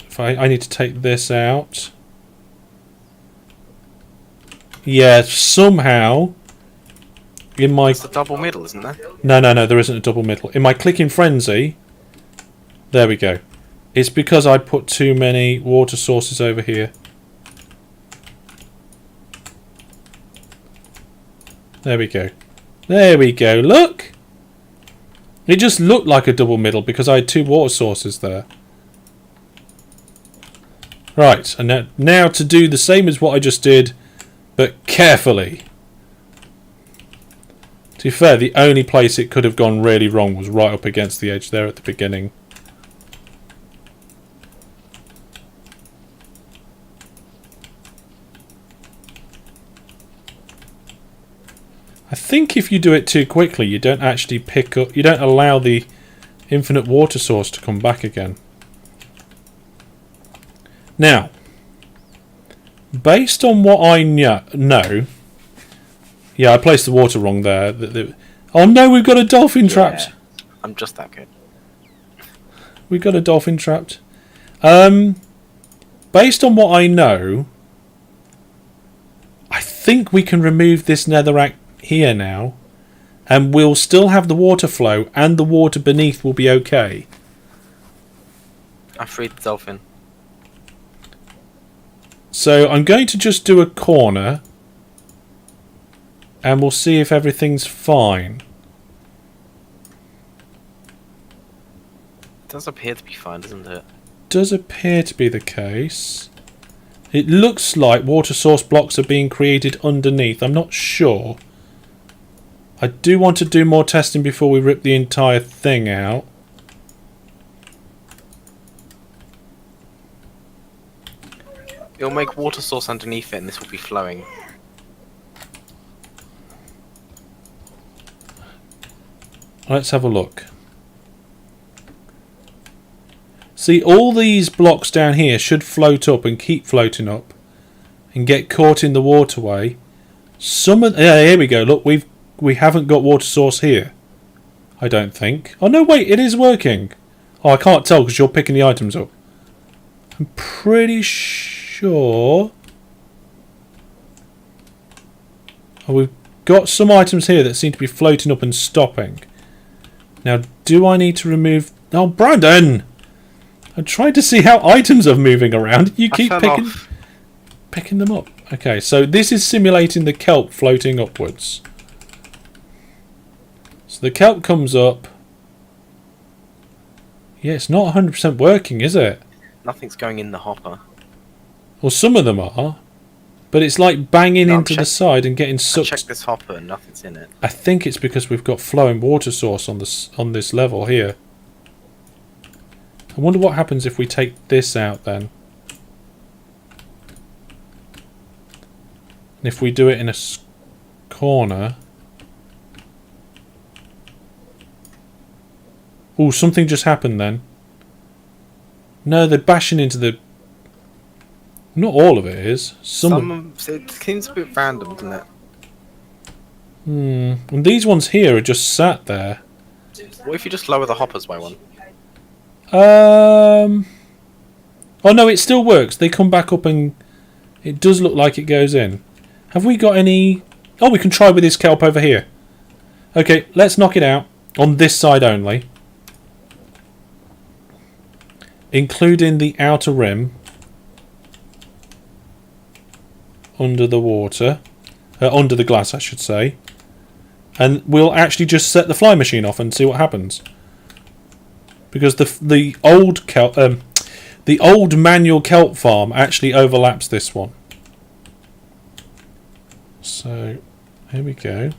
If I need to take this out. Yeah, somehow in my... It's a double middle, isn't there? No, there isn't a double middle. In my clicking frenzy... There we go. It's because I put too many water sources over here. There we go. There we go. Look! It just looked like a double middle because I had 2 water sources there. Right, and now to do the same as what I just did, but carefully. To be fair, the only place it could have gone really wrong was right up against the edge there at the beginning. I think if you do it too quickly, you don't actually pick up... You don't allow the infinite water source to come back again. Now, based on what I know... Yeah, I placed the water wrong there. Oh no, we've got a dolphin trapped. I'm just that good. We've got a dolphin trapped. Based on what I know... I think we can remove this netherrack here now, and we'll still have the water flow, and the water beneath will be okay. I freed the dolphin. So I'm going to just do a corner, and we'll see if everything's fine. It does appear to be fine, doesn't it? Does appear to be the case. It looks like water source blocks are being created underneath. I'm not sure. I do want to do more testing before we rip the entire thing out. It'll make water source underneath it and this will be flowing. Let's have a look. See, all these blocks down here should float up and keep floating up and get caught in the waterway. Some of... Yeah, here we go. Look, we haven't got water source here. I don't think. Oh, no, wait. It is working. Oh, I can't tell because you're picking the items up. I'm pretty sure... Oh, we've got some items here that seem to be floating up and stopping. Now, do I need to remove... Oh, Brandon! I'm trying to see how items are moving around. You keep picking them up. Okay, so this is simulating the kelp floating upwards. So the kelp comes up. Yeah, it's not 100% working, is it? Nothing's going in the hopper. Well, some of them are. But it's like banging into the side and getting sucked. Check this hopper and nothing's in it. I think it's because we've got flowing water source on this level here. I wonder what happens if we take this out then. And if we do it in a corner. Oh, something just happened then. No, they're bashing into the... Not all of it is. Some it seems a bit random, doesn't it? And these ones here are just sat there. What if you just lower the hoppers by one? Oh no, it still works. They come back up and it does look like it goes in. Have we got any... Oh, we can try with this kelp over here. Okay, let's knock it out. On this side only. Including the outer rim. Under the water. Under the glass, I should say. And we'll actually just set the fly machine off and see what happens. because the old manual kelp farm actually overlaps this one. So here we go.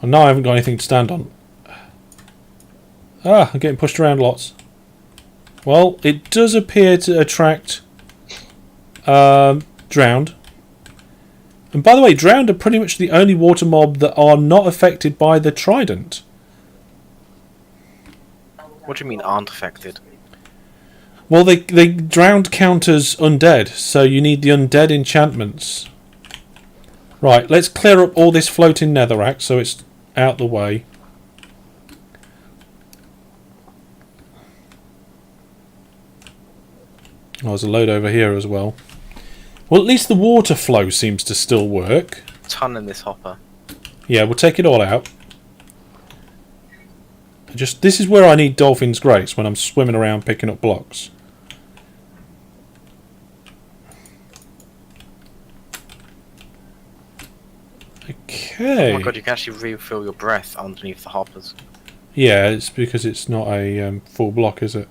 Oh, now I haven't got anything to stand on. Ah, I'm getting pushed around lots. Well, it does appear to attract drowned. And by the way, drowned are pretty much the only water mob that are not affected by the trident. What do you mean aren't affected? Well, they drowned counters undead, so you need the undead enchantments. Right, let's clear up all this floating netherrack so it's out the way. Oh, there's a load over here as well. Well, at least the water flow seems to still work. Ton in this hopper. Yeah, we'll take it all out. This is where I need Dolphin's Grace, when I'm swimming around picking up blocks. Okay. Oh my god, you can actually refill your breath underneath the hoppers. Yeah, it's because it's not a full block, is it?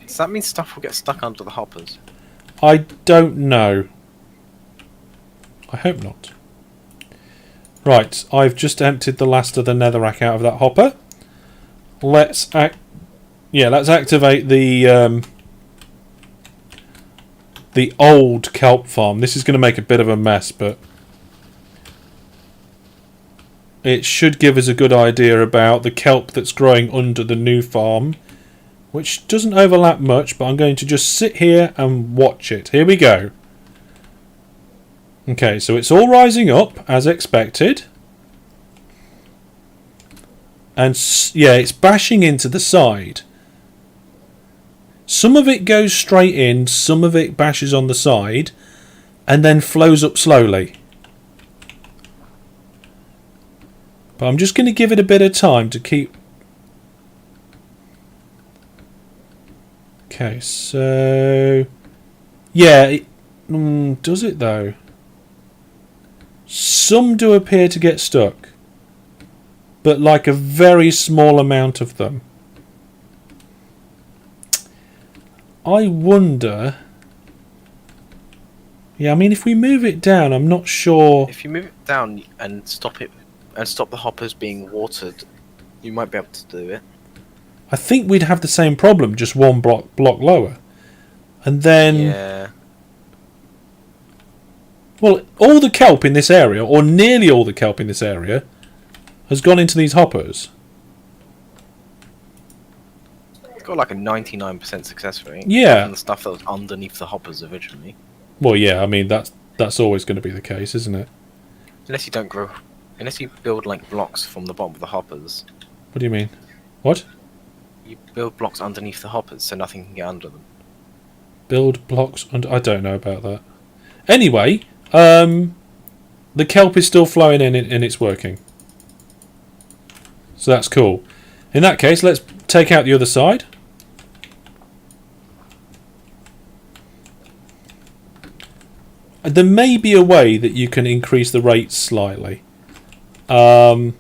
Does that mean stuff will get stuck under the hoppers? I don't know. I hope not. Right, I've just emptied the last of the netherrack out of that hopper. Let's activate the old kelp farm. This is going to make a bit of a mess, but it should give us a good idea about the kelp that's growing under the new farm, which doesn't overlap much, but I'm going to just sit here and watch it. Here we go. Okay, so it's all rising up as expected. And yeah, it's bashing into the side. Some of it goes straight in, some of it bashes on the side, and then flows up slowly. But I'm just going to give it a bit of time to keep... Okay, so... Yeah, does it though? Some do appear to get stuck. But like a very small amount of them. I wonder... Yeah, I mean, if we move it down, I'm not sure... If you move it down and stop it, and stop the hoppers being watered, you might be able to do it. I think we'd have the same problem, just one block lower. And then... Yeah. Well, all the kelp in this area, or nearly all the kelp in this area, has gone into these hoppers. It's got like a 99% success rate. Yeah. And the stuff that was underneath the hoppers originally. Well, yeah, I mean, that's always going to be the case, isn't it? Unless you don't grow... Unless you build like blocks from the bottom of the hoppers. What do you mean? What? You build blocks underneath the hoppers so nothing can get under them. Build blocks under... I don't know about that. Anyway, the kelp is still flowing in and it's working. So that's cool. In that case, let's take out the other side. There may be a way that you can increase the rates slightly. But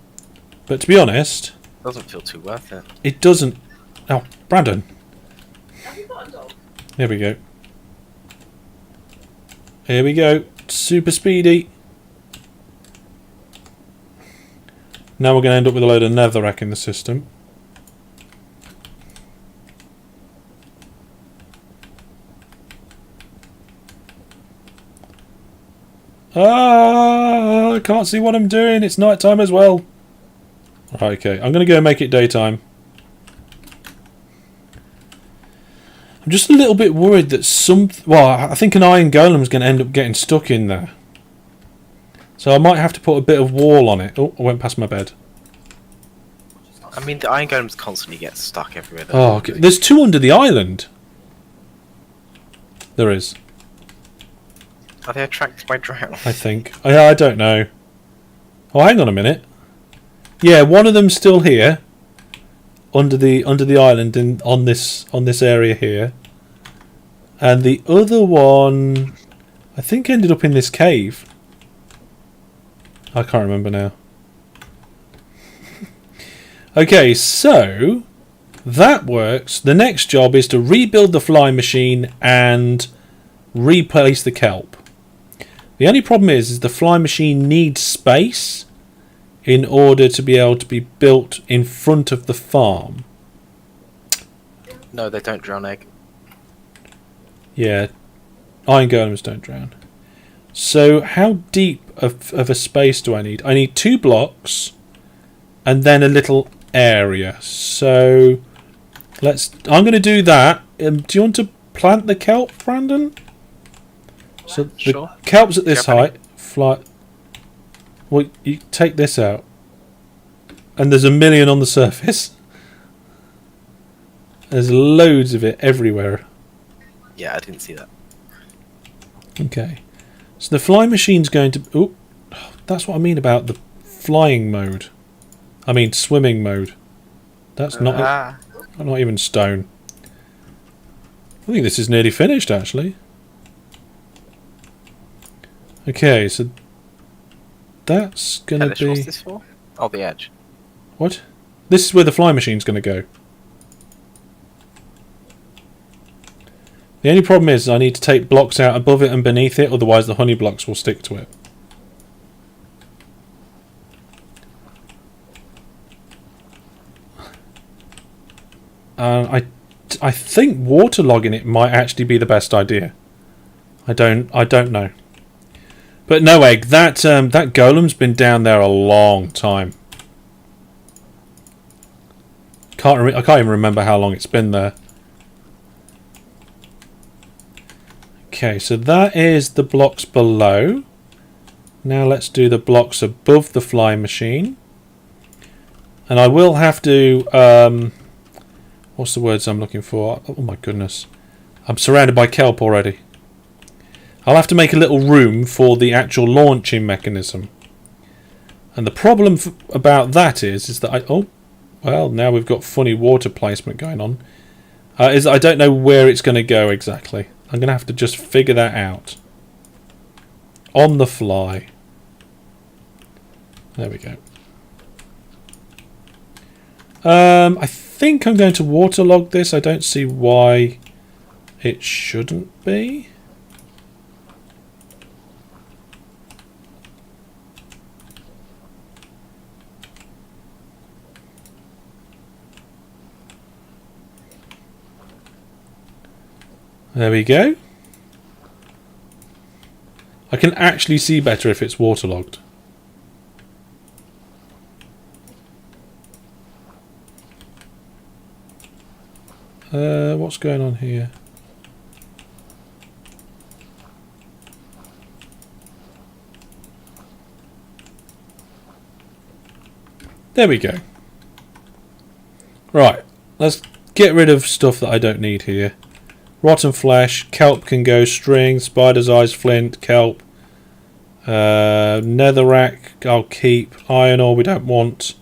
to be honest... Doesn't feel too worth it. It doesn't... Oh, Brandon. Have you got a dog? There we go. Here we go. Super speedy. Now we're going to end up with a load of netherrack in the system. Ah, I can't see what I'm doing. It's night time as well. Right, okay, I'm going to go make it daytime. I'm just a little bit worried that well, I think an iron golem's going to end up getting stuck in there. So I might have to put a bit of wall on it. Oh, I went past my bed. I mean, the iron golems constantly get stuck everywhere. Oh, okay. There's two under the island. There is. Are they attracted by drown? I think. I don't know. Oh, hang on a minute. Yeah, one of them's still here, under the island on this area here, and the other one, I think, ended up in this cave. I can't remember now. Okay, so that works. The next job is to rebuild the fly machine and replace the kelp. The only problem is the fly machine needs space in order to be able to be built in front of the farm. No, they don't drown egg. Yeah, iron golems don't drown. So how deep of a space do I need? I need 2 blocks and then a little area. So I'm going to do that. Do you want to plant the kelp, Brandon? So the Sure. kelp's at this Japanese. height. Fly. Well, you take this out, and there's 1 million on the surface. There's loads of it everywhere. Yeah, I didn't see that. Okay, so the fly machine's going to. Oh, that's what I mean about the flying mode. I mean swimming mode. That's not even stone. I think this is nearly finished, actually. Okay, so that's going to What's be... this for? Oh, the edge. What? This is where the fly machine's going to go. The only problem is I need to take blocks out above it and beneath it, otherwise the honey blocks will stick to it. I think waterlogging it might actually be the best idea. I don't know. But no, Egg, that golem's been down there a long time. I can't even remember how long it's been there. Okay, so that is the blocks below. Now let's do the blocks above the fly machine. And I will have to... what's the words I'm looking for? Oh my goodness. I'm surrounded by kelp already. I'll have to make a little room for the actual launching mechanism. And the problem about that is that well, now we've got funny water placement going on. Is I don't know where it's going to go exactly. I'm going to have to just figure that out. On the fly. There we go. I think I'm going to waterlog this. I don't see why it shouldn't be. There we go. I can actually see better if it's waterlogged. What's going on here? There we go. Right, let's get rid of stuff that I don't need here. Rotten flesh, kelp can go, string, spider's eyes, flint, kelp, netherrack I'll keep, iron ore we don't want.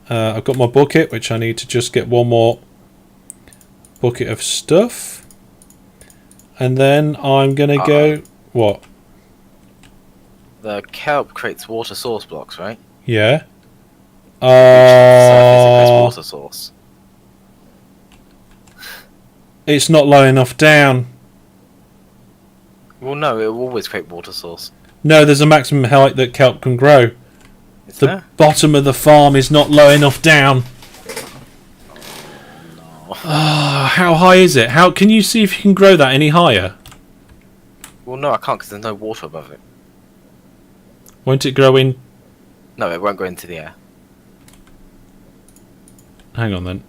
I've got my bucket, which I need to just get one more bucket of stuff. And then I'm going to go... What? The kelp creates water source blocks, right? Yeah. Water source. It's not low enough down. Well, no, it will always create water source. No, there's a maximum height that kelp can grow. Is The there? bottom of the farm is not low enough down. No. How high is it? How can you see if you can grow that any higher? Well, no, I can't because there's no water above it. Won't it grow in? No, it won't go into the air. Hang on then.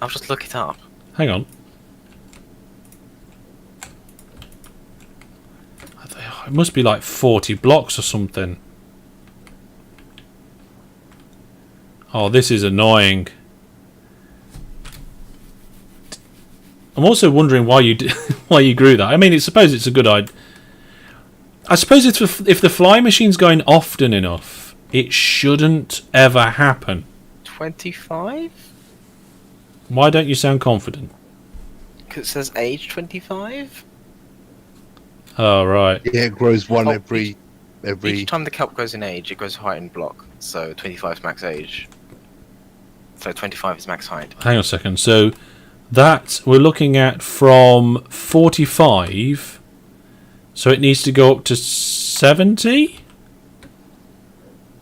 I'll just look it up. Hang on. It must be like 40 blocks or something. Oh, this is annoying. I'm also wondering why you why you grew that. I mean, I suppose it's a good idea. I suppose if the fly machine's going often enough, it shouldn't ever happen. 25? Why don't you sound confident? Because it says age 25? Oh, right. Yeah, it grows one Oh, every. Each time the kelp goes in age, it goes higher in block. So 25 is max age. So 25 is max height. Hang on a second. So that we're looking at from 45. So it needs to go up to 70.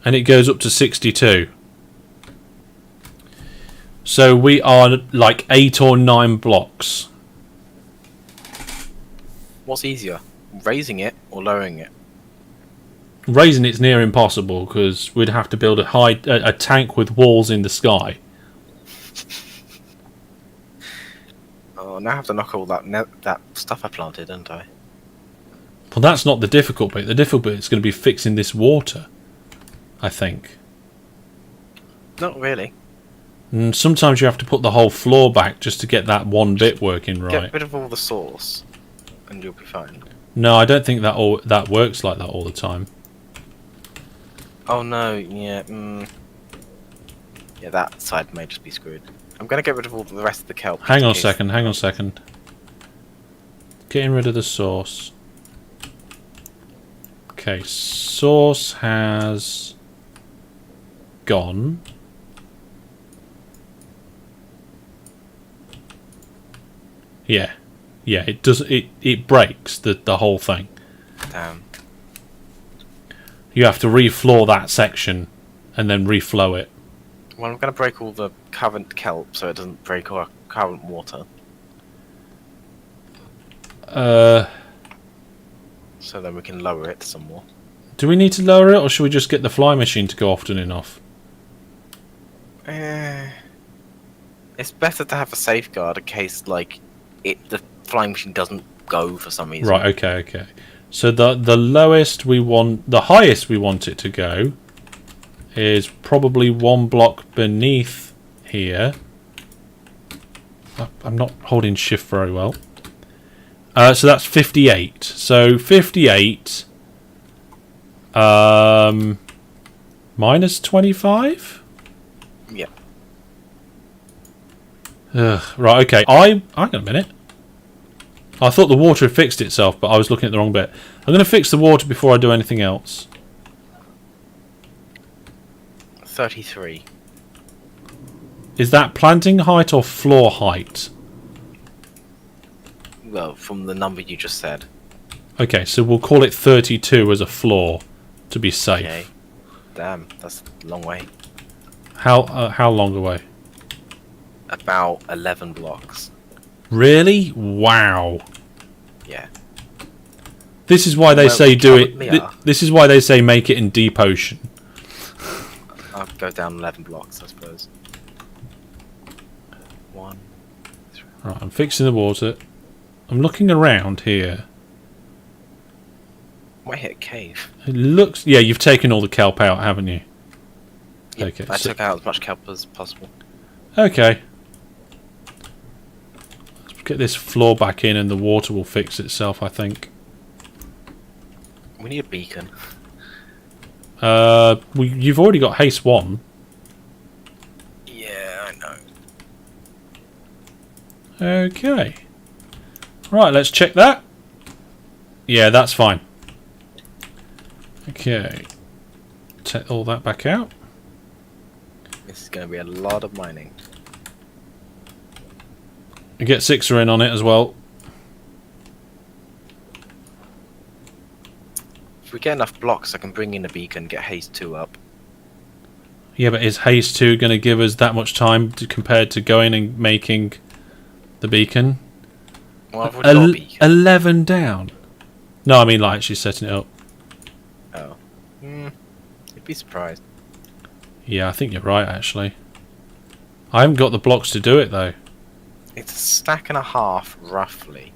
And it goes up to 62. So we are like 8 or 9 blocks. What's easier, raising it or lowering it? Raising it's near impossible because we'd have to build a tank with walls in the sky. Oh, now I have to knock all that stuff I planted, don't I? Well, that's not the difficult bit. The difficult bit is going to be fixing this water, I think. Not really. And sometimes you have to put the whole floor back just to get that one bit working right. Get rid of all the sauce, and you'll be fine. No, I don't think that works like that all the time. Oh no, yeah, yeah, that side may just be screwed. I'm gonna get rid of all the rest of the kelp. Hang on a second. Getting rid of the sauce. Okay, sauce has gone. Yeah, it does. It breaks the whole thing. Damn. You have to refloor that section and then reflow it. Well, I'm gonna break all the current kelp so it doesn't break our current water. So then we can lower it some more. Do we need to lower it, or should we just get the fly machine to go often enough? It's better to have a safeguard in case, like, the flying machine doesn't go for some reason. Right. Okay. So the lowest we want, the highest we want it to go, is probably 1 block beneath here. I'm not holding shift very well. So that's 58. So 58 minus 25. Yeah. Right. Okay. Hang on a minute. I thought the water had fixed itself, but I was looking at the wrong bit. I'm going to fix the water before I do anything else. 33. Is that planting height or floor height? Well, from the number you just said. Okay, so we'll call it 32 as a floor to be safe. Okay. Damn, that's a long way. How long away? About 11 blocks. Really? Wow. Yeah. This is why they Well, say do it. currently are. This is why they say make it in deep ocean. I'll go down 11 blocks, I suppose. 1. Right, I'm fixing the water. I'm looking around here. Might hit a cave. It looks. Yeah, you've taken all the kelp out, haven't you? Yep, Okay. I took out as much kelp as possible. Okay. Let's get this floor back in, and the water will fix itself, I think. We need a beacon. You've already got haste 1. Yeah, I know. Okay. Right, let's check that. Yeah, that's fine. Okay. Take all that back out. This is going to be a lot of mining. And get Sixer in on it as well. If we get enough blocks, I can bring in a beacon, get haste 2 up. Yeah, but is haste 2 going to give us that much time compared to going and making the beacon? Well, I've already got a beacon. 11 down. No, I mean like she's setting it up. Oh. You'd be surprised. Yeah, I think you're right, actually. I haven't got the blocks to do it, though. It's a stack and a half, roughly.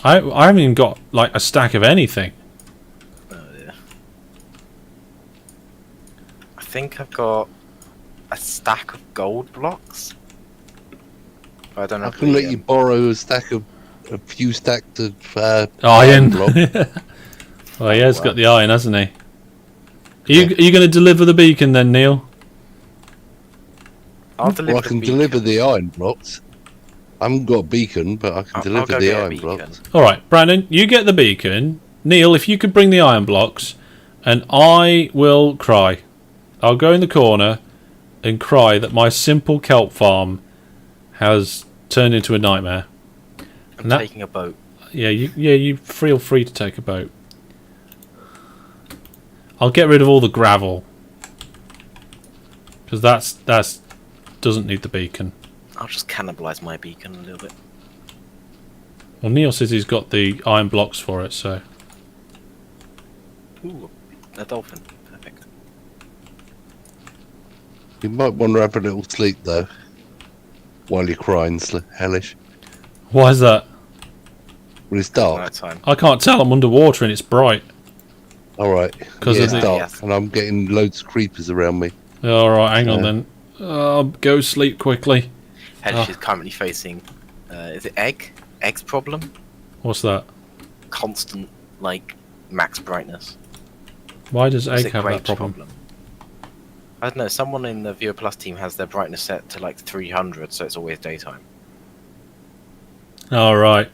I haven't even got, like, a stack of anything. Oh dear. I think I've got a stack of gold blocks. But I don't know. I can let you borrow a few stacks of Iron. block. Well, he has got the iron, hasn't he? Are you going to deliver the beacon then, Neil? I'll deliver Well, I can deliver the iron blocks. I haven't got a beacon, but I can I'll deliver go the get a iron beacon. blocks. Alright, Brandon, you get the beacon. Neil, if you could bring the iron blocks, and I will cry. I'll go in the corner and cry that my simple kelp farm has turned into a nightmare. I'm taking a boat. Yeah, you feel free to take a boat. I'll get rid of all the gravel because that's doesn't need the beacon. I'll just cannibalise my beacon a little bit. Well, Neil says he's got the iron blocks for it, so. Ooh, a dolphin. Perfect. You might want to have a little sleep though, while you're crying, Hellish. Why is that? Well, it's dark. Nighttime. I can't tell. I'm underwater and it's bright. All right. 'Cause Yeah, of it's the- dark, Yes. and I'm getting loads of creepers around me. All right, hang on Yeah. then. Go sleep quickly. Hellish is currently facing. Is it Egg's problem? What's that? Constant, like, max brightness. Why does Or is Egg it have that Grape's problem? I don't know. Someone in the Viewer Plus team has their brightness set to like 300, so it's always daytime. All right.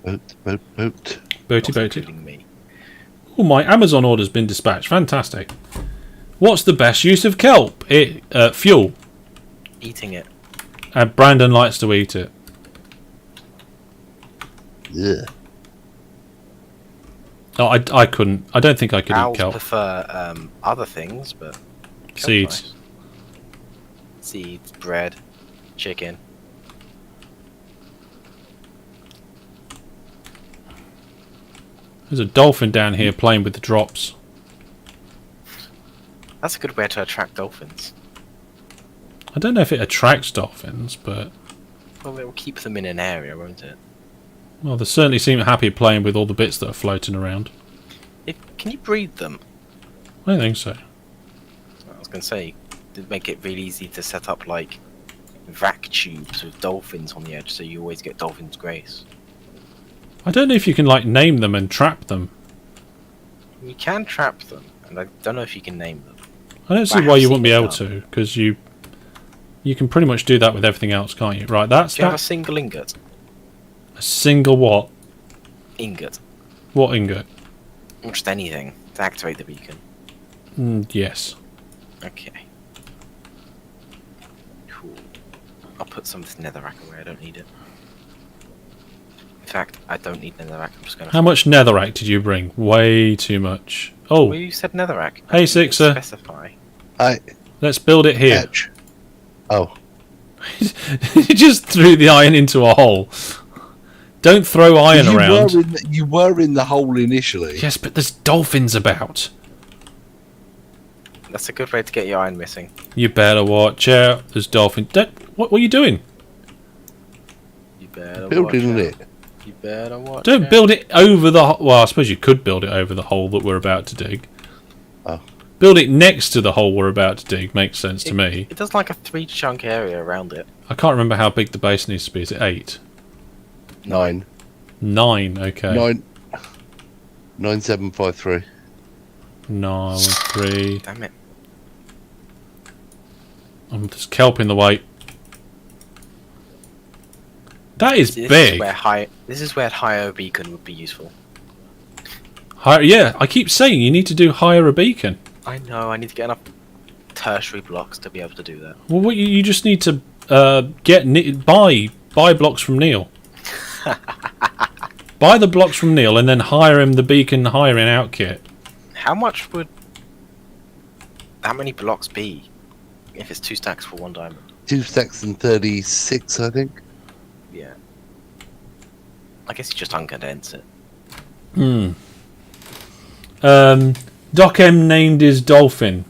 Boat. Boaty Not boaty. including me. Oh, my Amazon order's been dispatched. Fantastic. What's the best use of kelp? Fuel. Eating it. And Brandon likes to eat it. Yeah. Oh, I couldn't. I don't think I could Owls eat kelp. prefer other things, but kelp's Seeds. nice. Seeds, bread, chicken. There's a dolphin down here playing with the drops. That's a good way to attract dolphins. I don't know if it attracts dolphins, but Well, it will keep them in an area, won't it? well, they certainly seem happy playing with all the bits that are floating around. Can you breed them? I don't think so. I was going to say, it'd make it really easy to set up like vac tubes with dolphins on the edge, so you always get dolphins grace. I don't know if you can like name them and trap them. You can trap them, and I don't know if you can name them. I don't see I why have you wouldn't be seen it able to, because you can pretty much do that with everything else, can't you? Right, that's Do you have a that. single ingot? A single what? Ingot. What ingot? Or just anything to activate the beacon. Yes. Okay. Cool. I'll put some of this netherrack away, I don't need it. In fact, I don't need netherrack, I'm just gonna... How much netherrack did you bring? Way too much. Oh, Well, you said netherrack. Hey, I didn't Sixer. Specify. let's build it here. Catch. Oh. You just threw the iron into a hole. Don't throw iron you around. you were in the hole initially. Yes, but there's dolphins about. That's a good way to get your iron missing. You better watch out. There's dolphins. What are you doing? You better Building watch it. out. You better watch Don't out. build it over the... Well, I suppose you could build it over the hole that we're about to dig. Oh. Build it next to the hole we're about to dig. Makes sense to me. It does like a 3-chunk area around it. I can't remember how big the base needs to be. Is it 8? 9. 9, okay. 9753. 9, 3... Damn it. There's kelp in the way. That is This big. Is where higher beacon would be useful. Yeah, I keep saying you need to do higher a beacon. I know, I need to get enough tertiary blocks to be able to do that. Well, what you just need to buy blocks from Neil. Buy the blocks from Neil and then hire him the beacon hiring out kit. How much would how many blocks be if it's 2 stacks for 1 diamond? 2 stacks and 36, I think. Yeah. I guess you just uncondense it. Doc M named his dolphin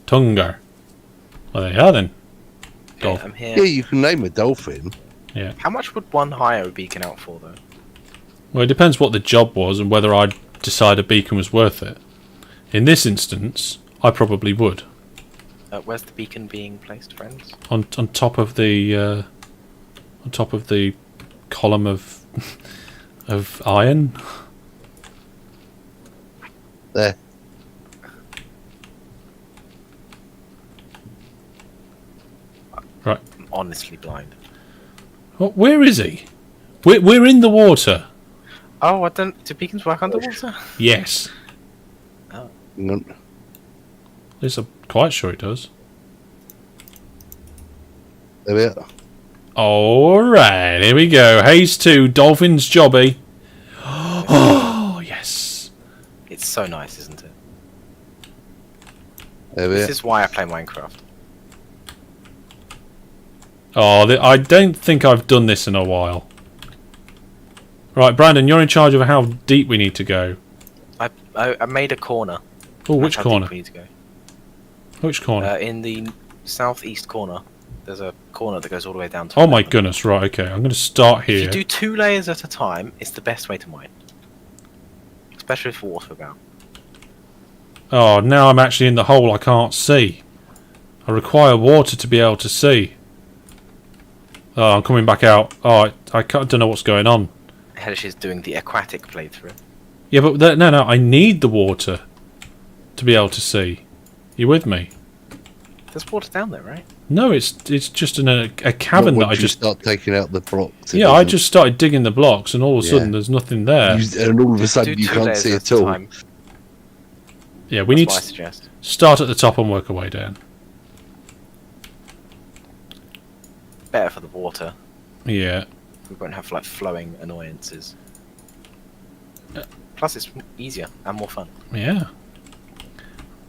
Tungar. Well, there you are then. Yeah, Dolphin. I'm here. Yeah, you can name a dolphin. Yeah. How much would 1 hire a beacon out for though? Well, it depends what the job was and whether I'd decide a beacon was worth it. In this instance, I probably would. Where's the beacon being placed, friends? On top of the column of of iron. There. Right. I'm honestly blind. Where is he? We're in the water. Oh, I don't. Do beacons work underwater? Yes. Oh. Hang on. At least I'm quite sure it does. There we are. Alright, here we go. Haze 2, Dolphin's Jobby. Oh, yes. It's so nice, isn't it? There we This are. is why I play Minecraft. Oh, I don't think I've done this in a while. Right, Brandon, you're in charge of how deep we need to go. I made a corner. Oh, which That's how corner? deep we need to go. Which corner? In the southeast corner, there's a corner that goes all the way down to. Oh my goodness, right, okay. I'm going to start If here. you do 2 layers at a time, it's the best way to mine. Especially if water about. Oh, now I'm actually in the hole I can't see. I require water to be able to see. Oh, I'm coming back out. Oh, I don't know what's going on. Hellish is doing the aquatic playthrough. Yeah, but no, I need the water to be able to see. You with me? There's water down there, right? No, it's just in a cavern that Once I you just... start taking out the blocks. Yeah, I just started digging the blocks and all of a sudden Yeah. there's nothing there. And all of a sudden Do you 2 can't layers see at at a all. time. Yeah, we That's need what I to suggest. start at the top and work our way down. Better for the water. Yeah. We won't have like flowing annoyances. Plus, it's easier and more fun. Yeah.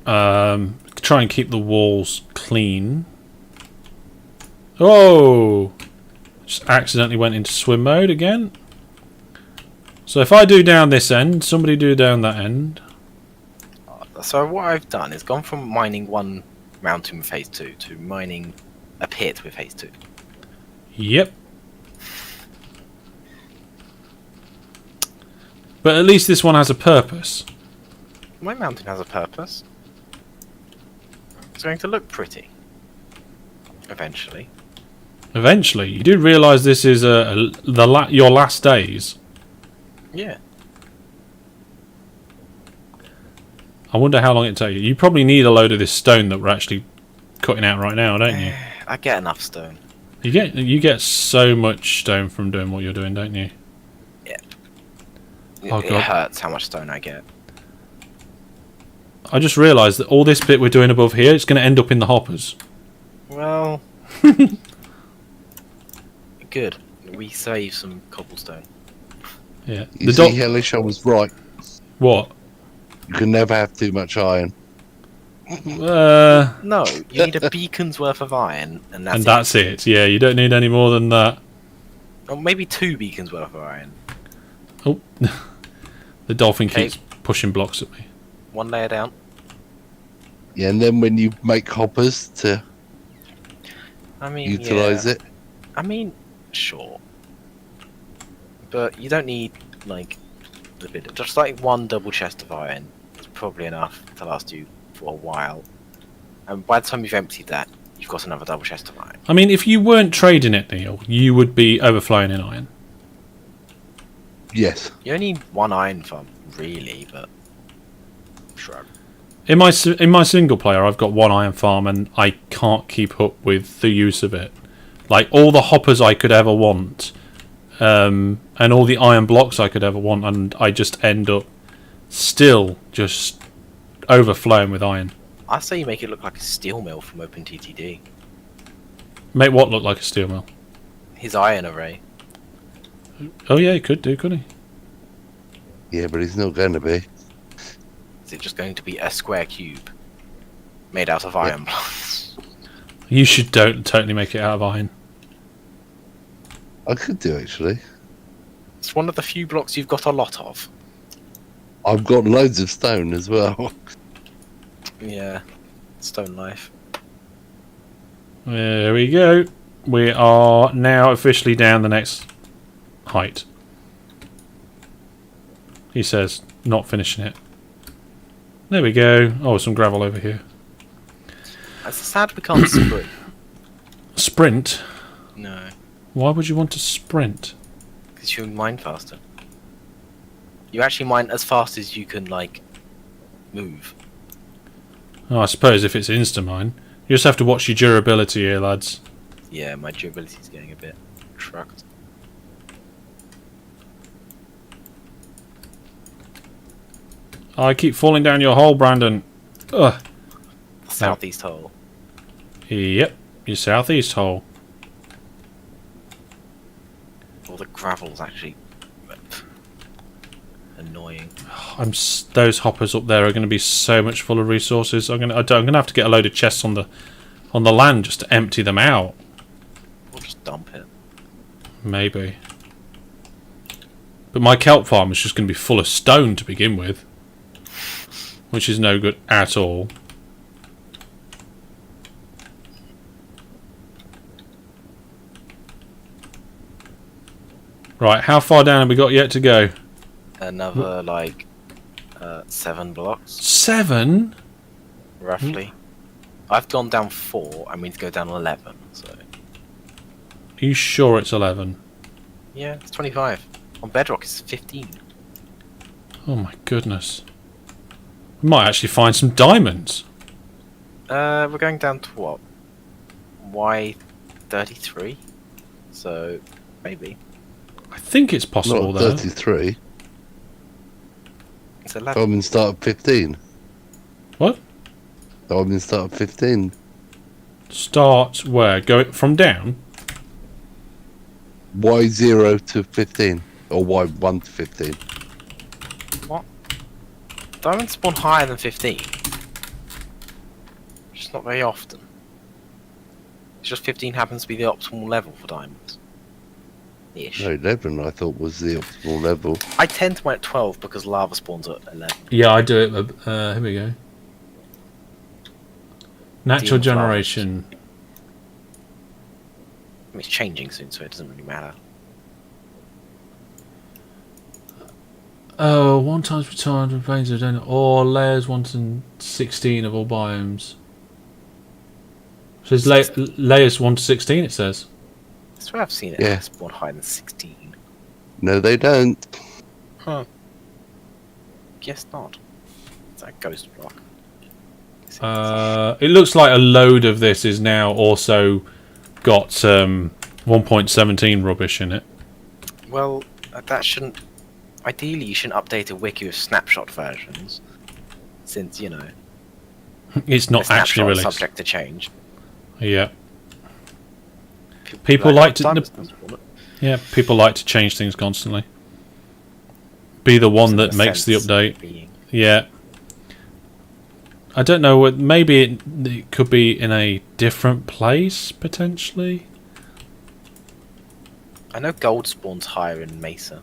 Try and keep the walls clean. Oh! Just accidentally went into swim mode again. So if I do down this end, somebody do down that end. So what I've done is gone from mining one mountain with phase 2 to mining a pit with phase 2. Yep. But at least this one has a purpose. My mountain has a purpose. It's going to look pretty. Eventually. Eventually, you do realise this is your last days. Yeah. I wonder how long it takes you. You probably need a load of this stone that we're actually cutting out right now, don't you? I get enough stone. You get so much stone from doing what you're doing, don't you? Oh, It God. hurts how much stone I get. I just realised that all this bit we're doing above here, it's going to end up in the hoppers. Well... good. We save some cobblestone. Yeah. You see, Hellish, I was right. What? You can never have too much iron. No, you need a beacon's worth of iron, and that's it. Yeah, you don't need any more than that. Or maybe 2 beacons worth of iron. Oh, the dolphin Okay. keeps pushing blocks at me. 1 layer down. Yeah, and then when you make hoppers to I mean, utilise yeah. it. I mean, sure. But you don't need, like, the bit. Just like 1 double chest of iron is probably enough to last you for a while. And by the time you've emptied that, you've got another double chest of iron. I mean, if you weren't trading it, Neil, you would be overflowing in iron. Yes. You only need 1 iron farm, really, but... Shrug. In my single player, I've got 1 iron farm and I can't keep up with the use of it. Like, all the hoppers I could ever want, and all the iron blocks I could ever want, and I just end up still just overflowing with iron. I say you make it look like a steel mill from OpenTTD. Make what look like a steel mill? His iron array. Oh yeah, he could do, couldn't he? Yeah, but he's not going to be. Is it just going to be a square cube made out of iron blocks? You should totally make it out of iron. I could do, actually. It's one of the few blocks you've got a lot of. I've got loads of stone as well. Yeah. Stone life. There we go. We are now officially down the next height. He says, not finishing it. There we go. Oh, some gravel over here. It's sad we can't sprint. Sprint? No. Why would you want to sprint? Because you mine faster. You actually mine as fast as you can, like, move. Oh, I suppose if it's insta-mine. You just have to watch your durability here, lads. Yeah, my durability is getting a bit trucked. I keep falling down your hole, Brandon. Ugh. Southeast hole. Yep, your southeast hole. All the gravel's actually annoying. Those hoppers up there are going to be so much full of resources. I'm gonna have to get a load of chests on the land just to empty them out. Or just dump it. Maybe. But my kelp farm is just going to be full of stone to begin with, which is no good at all. Right, how far down have we got yet to go? Another, like, 7 blocks, 7? roughly. I've gone down 4, I mean to go down 11, so... Are you sure it's 11? Yeah, it's 25. On Bedrock, it's 15. Oh my goodness. We might actually find some diamonds. We're going down to what? Y33? So, maybe. I think it's possible Not though. 33. It's 11. Diamonds start at 15. What? Diamonds start at 15. Start where? Go from down? Y0 to 15. Or Y1 to 15. What? Diamonds spawn higher than 15. Just not very often. It's just 15 happens to be the optimal level for diamonds. Ish. No, 11 I thought was the optimal level. I tend to went at 12 because lava spawns at 11. Yeah, I do it. Here we go. Natural Demon generation. I mean, it's changing soon, so it doesn't really matter. Oh, 1 times per time remains of or layers 1 to 16 of all biomes. So it's layers 1 to 16. It says. That's where I've seen it Yeah. spawn higher than 16. No, they don't. Huh. Guess not. It's that ghost block. It looks like a load of this is now also got 1.17 rubbish in it. Well, that shouldn't... Ideally, you shouldn't update a wiki with snapshot versions. Since, you know... It's not a actually snapshot is released. subject to change. Yeah. People like to... diamonds don't spawn it. Yeah, people like to change things constantly. Be the one that In a makes the sense, update. being- Yeah. I don't know. Maybe it could be in a different place, potentially. I know gold spawns higher in Mesa.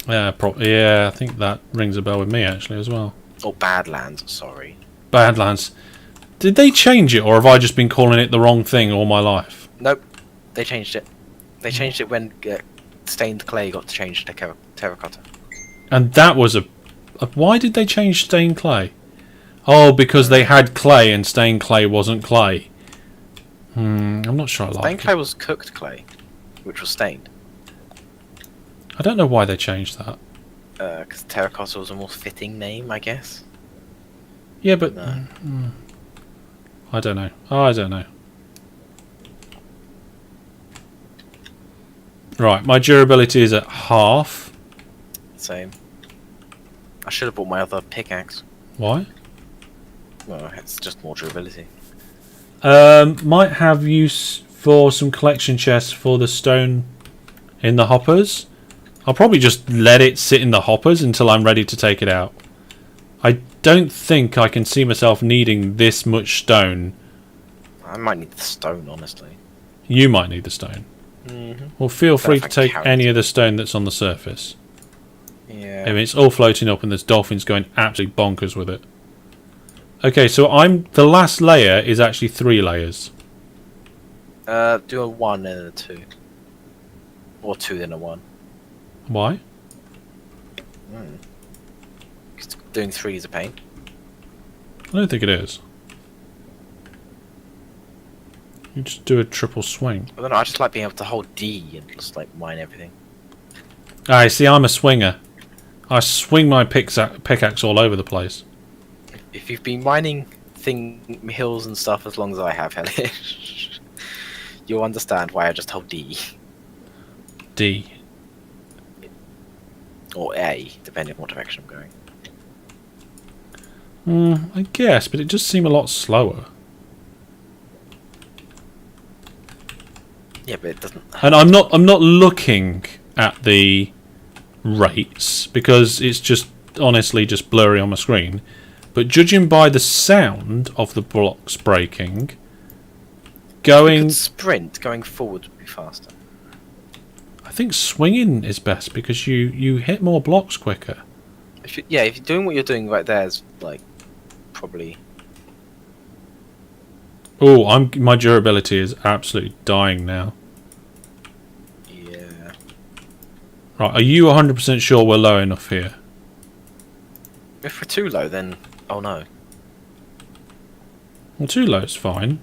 Yeah, yeah, I think that rings a bell with me, actually, as well. Or Badlands, sorry. Badlands. Did they change it, or have I just been calling it the wrong thing all my life? Nope, they changed it. They changed it when stained clay got changed to terracotta. And that was why did they change stained clay? Oh, because they had clay and stained clay wasn't clay. I'm not sure I like Stained it. clay was cooked clay, which was stained. I don't know why they changed that. Because terracotta was a more fitting name, I guess. Yeah, but... No. I don't know. I don't know. Right, my durability is at half. Same. I should have bought my other pickaxe. Why? Well, it's just more durability. Might have use for some collection chests for the stone in the hoppers. I'll probably just let it sit in the hoppers until I'm ready to take it out. I don't think I can see myself needing this much stone. I might need the stone, honestly. You might need the stone. Well, feel free to take any of the stone that's on the surface. Yeah. I mean, it's all floating up and there's dolphins going absolutely bonkers with it. Okay, so the last layer is actually 3 layers. Do a 1 and a 2. Or 2 then a 1. Why? 'Cause doing 3 is a pain. I don't think it is. You just do a triple swing. I don't know, I just like being able to hold D and just like mine everything. I see, I'm a swinger. I swing my pickaxe all over the place. If you've been mining hills and stuff as long as I have, Hellish, you'll understand why I just hold D. D. Or A, depending on what direction I'm going. I guess, but it does seem a lot slower. Yeah, but it doesn't. And I'm not looking at the rates because it's just honestly just blurry on my screen. But judging by the sound of the blocks breaking, You could sprint going forward would be faster. I think swinging is best because you hit more blocks quicker. If you're doing what you're doing right there is like probably. Oh, my durability is absolutely dying now. Yeah. Right, are you 100% sure we're low enough here? If we're too low, then oh no. Well, too low is fine.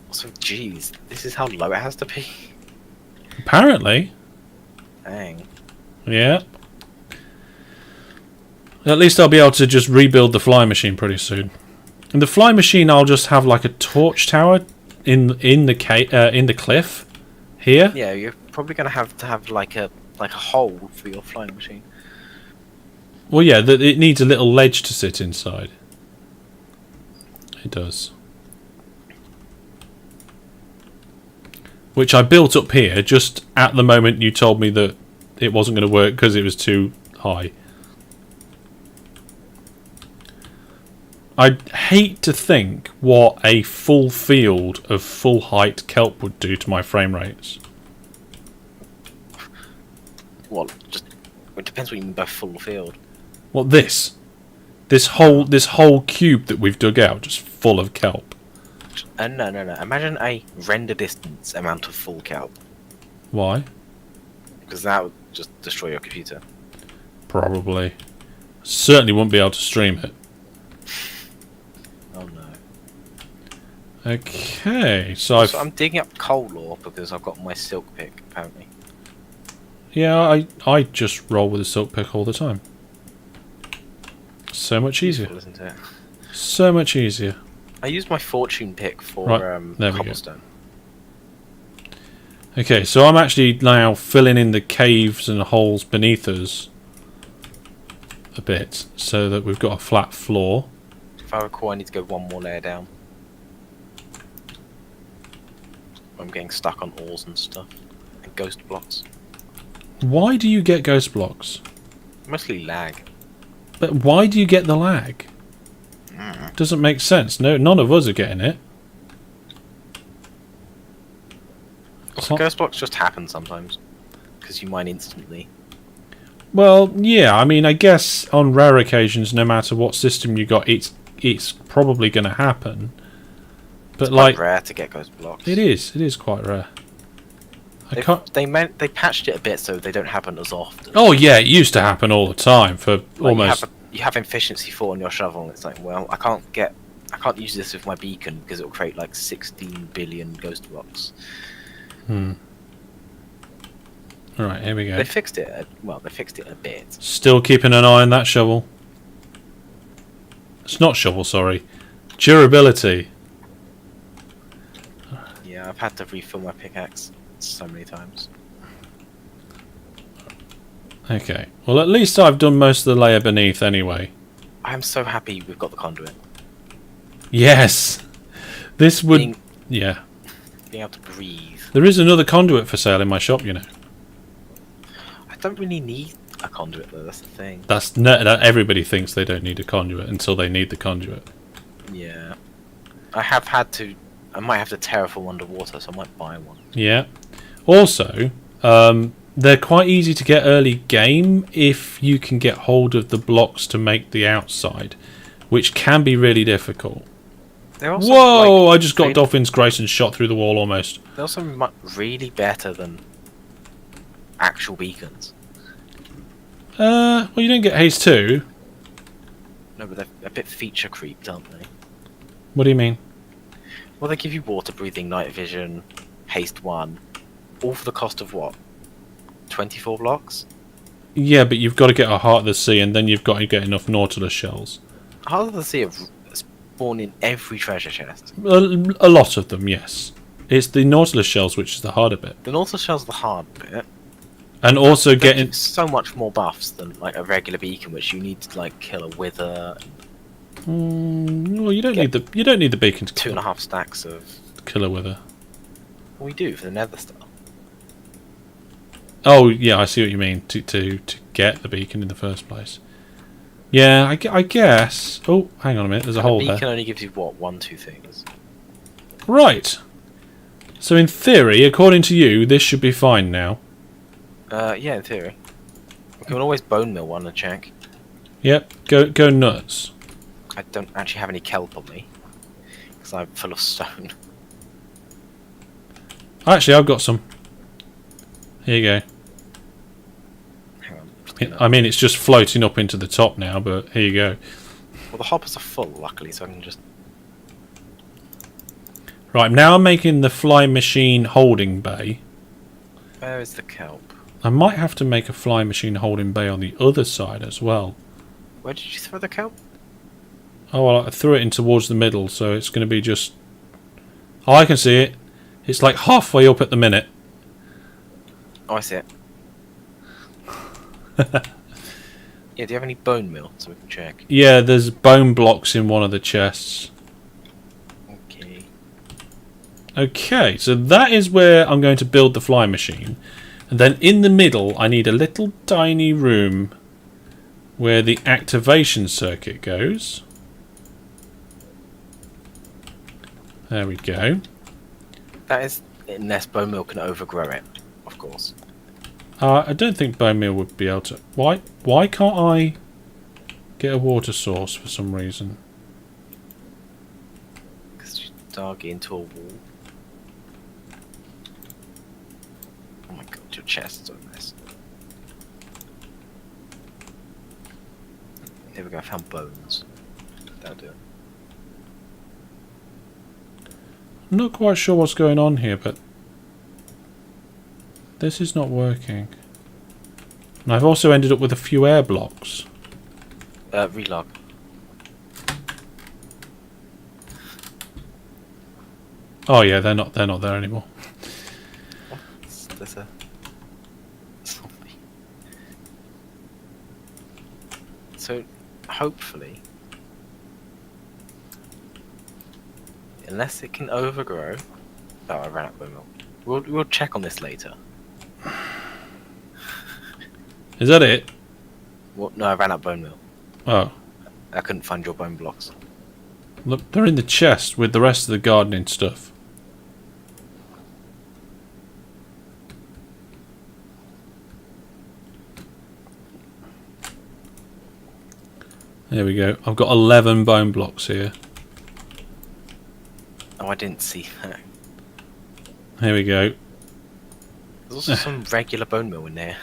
Also, geez, this is how low it has to be. Apparently. Dang. Yeah. At least I'll be able to just rebuild the fly machine pretty soon. And the fly machine, I'll just have like a torch tower in the cliff here. Yeah, you're probably gonna have to have like a hole for your flying machine. Well, yeah, it needs a little ledge to sit inside. It does. Which I built up here just at the moment you told me that it wasn't going to work because it was too high. I'd hate to think what a full field of full height kelp would do to my frame rates. Well, it depends what you mean by full field. Well, this whole cube that we've dug out just full of kelp. No. Imagine a render distance amount of full kelp, Why? because that would just destroy your computer. Probably. Certainly won't be able to stream it. Oh no. Okay, so I'm digging up coal ore because I've got my silk pick apparently. yeah, I just roll with a silk pick all the time. So much easier. Useful, isn't it? So much easier. I used my fortune pick for Right, there we go. cobblestone. Okay, so I'm actually now filling in the caves and holes beneath us a bit so that we've got a flat floor. If I recall, I need to go one more layer down. I'm getting stuck on ores and stuff. And ghost blocks. Why do you get ghost blocks? Mostly lag. But why do you get the lag? Doesn't make sense. No, none of us are getting it. Also, ghost blocks just happen sometimes. Because you mine instantly. Well, yeah, I mean, I guess on rare occasions, no matter what system you got, it's probably going to happen. But It's like, quite rare to get ghost blocks. it is quite rare. I can't. They patched it a bit so they don't happen as often. Oh yeah, it used to happen all the time for Like, almost. you have efficiency 4 on your shovel, and it's like, well, I can't use this with my beacon because it will create like 16 billion ghost blocks. All right, here we go. They fixed it. They fixed it a bit. Still keeping an eye on that shovel. It's not shovel, sorry. Durability. Yeah, I've had to refill my pickaxe so many times. Okay. Well, at least I've done most of the layer beneath anyway. I'm so happy we've got the conduit. Yes. This would. Being Yeah. able to breathe. There is another conduit for sale in my shop, you know. I don't really need a conduit though. That's the thing. That everybody thinks they don't need a conduit until they need the conduit. Yeah, I have had to. I might have to terraform underwater, so I might buy one. Yeah. Also, they're quite easy to get early game if you can get hold of the blocks to make the outside, which can be really difficult. They're also, Whoa! like, I just got Dolphin's Grace and shot through the wall almost. They're also really better than actual beacons. Well, you don't get haste 2. No, but they're a bit feature creeped, aren't they? What do you mean? Well, they give you water breathing, night vision, haste 1, all for the cost of what? 24 blocks? Yeah, but you've got to get a Heart of the Sea, and then you've got to get enough Nautilus shells. Heart of the Sea have spawned in every treasure chest. A lot of them, yes. It's the Nautilus shells which is the harder bit. The Nautilus shell's the hard bit. And also They getting... do so much more buffs than like a regular beacon, which you need to like kill a wither. well, you don't need the beacon to kill 2.5 stacks of killer wither. we do for the Nether Star. Oh yeah, I see what you mean. To get the beacon in the first place. Yeah, I guess. Oh, hang on a minute. There's a hole The beacon there. only gives you what, 2 things. Right. So in theory, according to you, this should be fine now. Yeah, in theory. We can always bone mill one and check. Yep. Go nuts. I don't actually have any kelp on me because I'm full of stone. Actually, I've got some. Here you go. Hang on. Just gonna... I mean, it's just floating up into the top now, but here you go. Well, the hoppers are full, luckily, so I can just. Right, now I'm making the fly machine holding bay. Where is the kelp? I might have to make a fly machine holding bay on the other side as well. Where did you throw the kelp? Oh, well, I threw it in towards the middle, so it's going to be just... Oh, I can see it. It's like halfway up at the minute. Oh, I see it. Yeah, do you have any bone meal so we can check? Yeah, there's bone blocks in one of the chests. Okay. Okay, so that is where I'm going to build the fly machine. And then in the middle, I need a little tiny room where the activation circuit goes. There we go. That is unless bone meal can overgrow it, of course. I don't think bone meal would be able to... Why can't I get a water source for some reason? Because you dug into a wall. Oh my god, your chest's on this. Here we go, I found bones. That'll do it. I'm not quite sure what's going on here, but this is not working. And I've also ended up with a few air blocks. Relog. Oh yeah, they're not there anymore. There's a zombie. So, hopefully, unless it can overgrow. Oh, I ran out of bone meal. We'll check on this later. Is that it? Well, no, I ran out of bone meal. Oh. I couldn't find your bone blocks. Look, they're in the chest with the rest of the gardening stuff. There we go. I've got 11 bone blocks here. Oh, I didn't see that. Here we go. There's also some regular bone meal in there.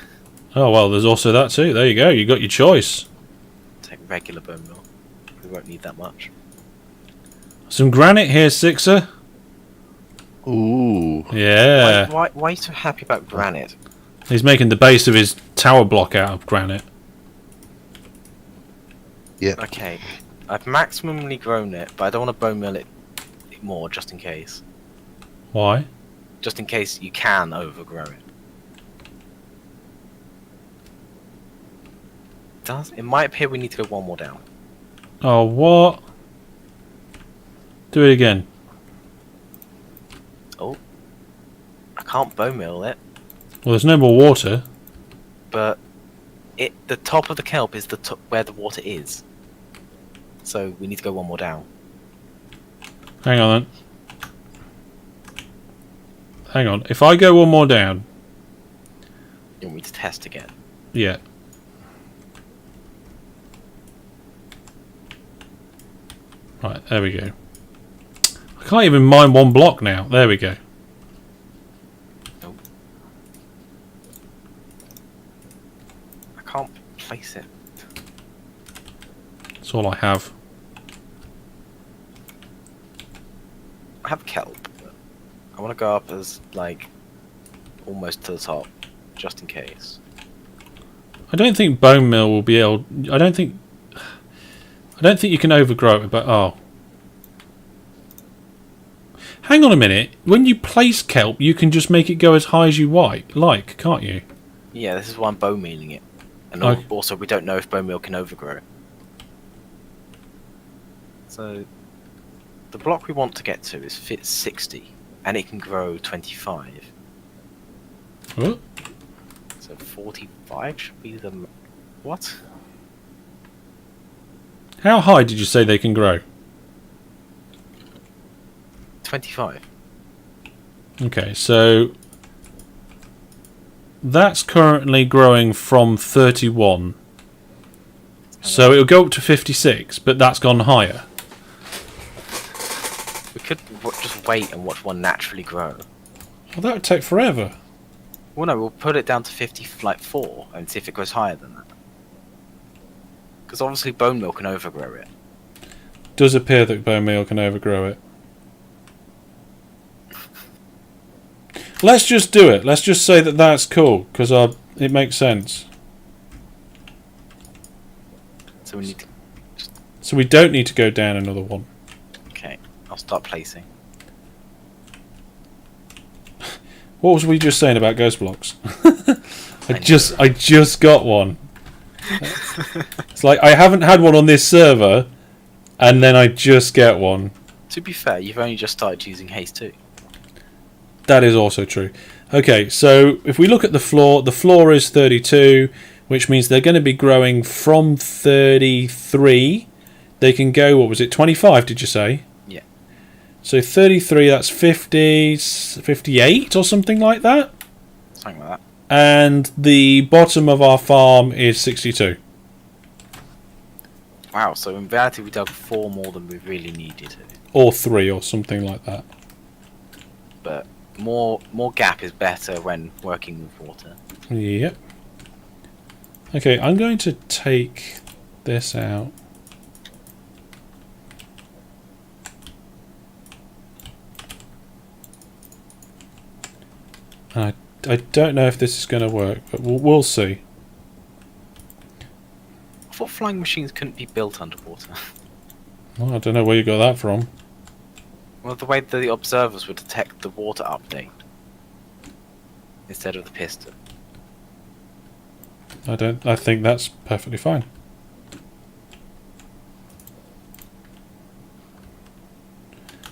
Oh, well, there's also that too. There you go. You got your choice. Take regular bone meal. We won't need that much. Some granite here, Sixer. Ooh. Yeah. Why are you so happy about granite? He's making the base of his tower block out of granite. Yeah. Okay, I've maximally grown it, but I don't want to bone meal it more, just in case. Why? Just in case you can overgrow it. It might appear we need to go one more down. Oh, what? Do it again. Oh, I can't bone meal it, Well, there's no more water. but the top of the kelp is the top where the water is. So we need to go one more down. Hang on then. Hang on. If I go one more down... You want me to test again? Yeah. Right, there we go. I can't even mine one block now. There we go. Nope. I can't place it. That's all I have. I have kelp. But I want to go up as like almost to the top, just in case. I don't think bone meal will be able... I don't think you can overgrow it, but... Oh. Hang on a minute. When you place kelp, you can just make it go as high as you like, can't you? Yeah, this is why I'm bone mealing it. And Okay. also, we don't know if bone meal can overgrow. So, the block we want to get to is fit 60, and it can grow 25. What? So 45 should be the... What? How high did you say they can grow? 25. Okay, so that's currently growing from 31. So it'll go up to 56, but that's gone higher. We could just wait and watch one naturally grow. Well, that would take forever. Well, no, we'll put it down to 54 and see if it goes higher than that. Because obviously bone meal can overgrow it. Does appear that bone meal can overgrow it. Let's just do it. Let's just say that that's cool, because it makes sense. So we need to... So we don't need to go down another one. Okay, I'll start placing. What was we just saying about ghost blocks? I just got one. It's like I haven't had one on this server, and then I just get one. To be fair, you've only just started using haste too. That is also true. Okay, so if we look at the floor is 32, which means they're going to be growing from 33. They can go, what was it, 25, did you say? Yeah. So 33, that's 50, 58 or something like that. Something like that. And the bottom of our farm is 62. Wow, so in reality we dug 4 more than we really needed to. Or 3 or something like that. But more gap is better when working with water. Yep. Okay, I'm going to take this out. I don't know if this is going to work, but we'll see. I thought flying machines couldn't be built underwater. Well, I don't know where you got that from. Well, the way that the observers would detect the water update instead of the piston. I think that's perfectly fine.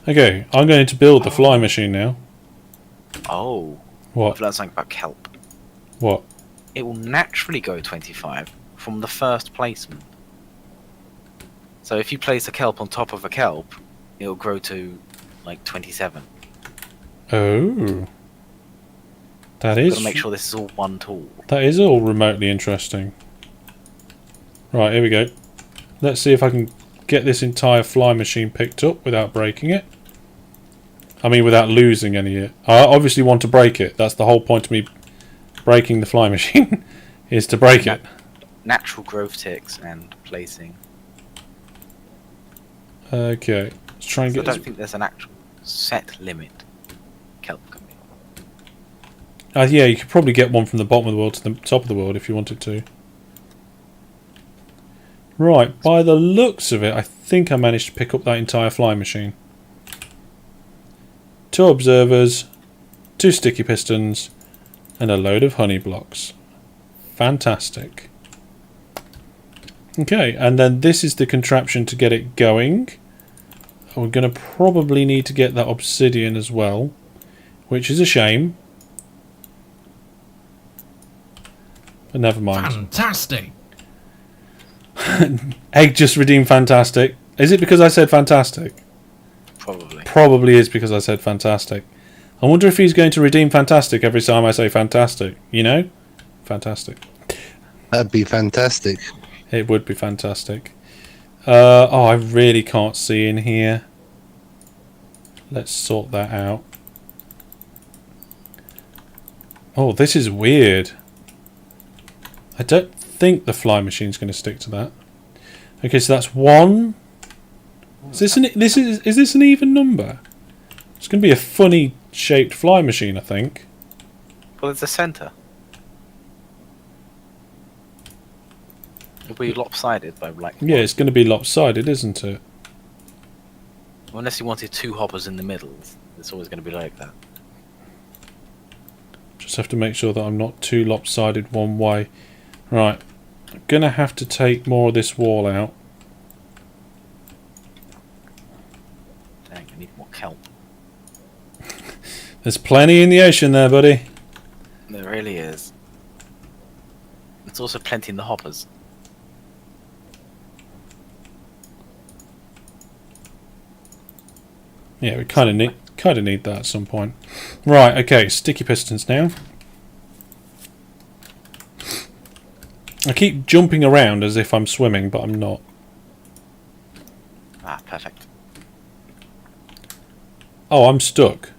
Okay, I'm going to build the fly machine now. Oh. What? I've learned something about kelp. What? It will naturally go 25 from the first placement. So if you place a kelp on top of a kelp, it'll grow to like 27. Oh. That You've is... got to make sure this is all one tool. That is all remotely interesting. Right, here we go. Let's see if I can get this entire fly machine picked up without breaking it. I mean, without losing any of it. I obviously want to break it. That's the whole point of me breaking the fly machine, is to break it. Natural growth ticks and placing. Okay, let's try and So I get don't this... think there's an actual set limit kelp can be. yeah, you could probably get one from the bottom of the world to the top of the world if you wanted to. Right, by the looks of it, I think I managed to pick up that entire fly machine. 2 observers, 2 sticky pistons, and a load of honey blocks. Fantastic. Okay, and then this is the contraption to get it going. We're going to probably need to get that obsidian as well, which is a shame. But never mind. Fantastic. Egg just redeemed fantastic. Is it because I said fantastic? Probably. Probably is because I said fantastic. I wonder if he's going to redeem fantastic every time I say fantastic. You know? Fantastic. That'd be fantastic. It would be fantastic. Oh, I really can't see in here. Let's sort that out. Oh, this is weird. I don't think the fly machine's going to stick to that. Okay, so that's 1. Is this an even number? It's going to be a funny shaped fly machine, I think. Well, it's a centre. It'll be lopsided by like... Yeah, it's going to be lopsided, isn't it? Unless you wanted 2 hoppers in the middle, it's always going to be like that. Just have to make sure that I'm not too lopsided one way. Right. I'm going to have to take more of this wall out. Dang, I need more kelp. There's plenty in the ocean there, buddy. There really is. There's also plenty in the hoppers. Yeah, we kind of need that at some point. Right, okay, sticky pistons now. I keep jumping around as if I'm swimming, but I'm not. Ah, perfect. Oh, I'm stuck.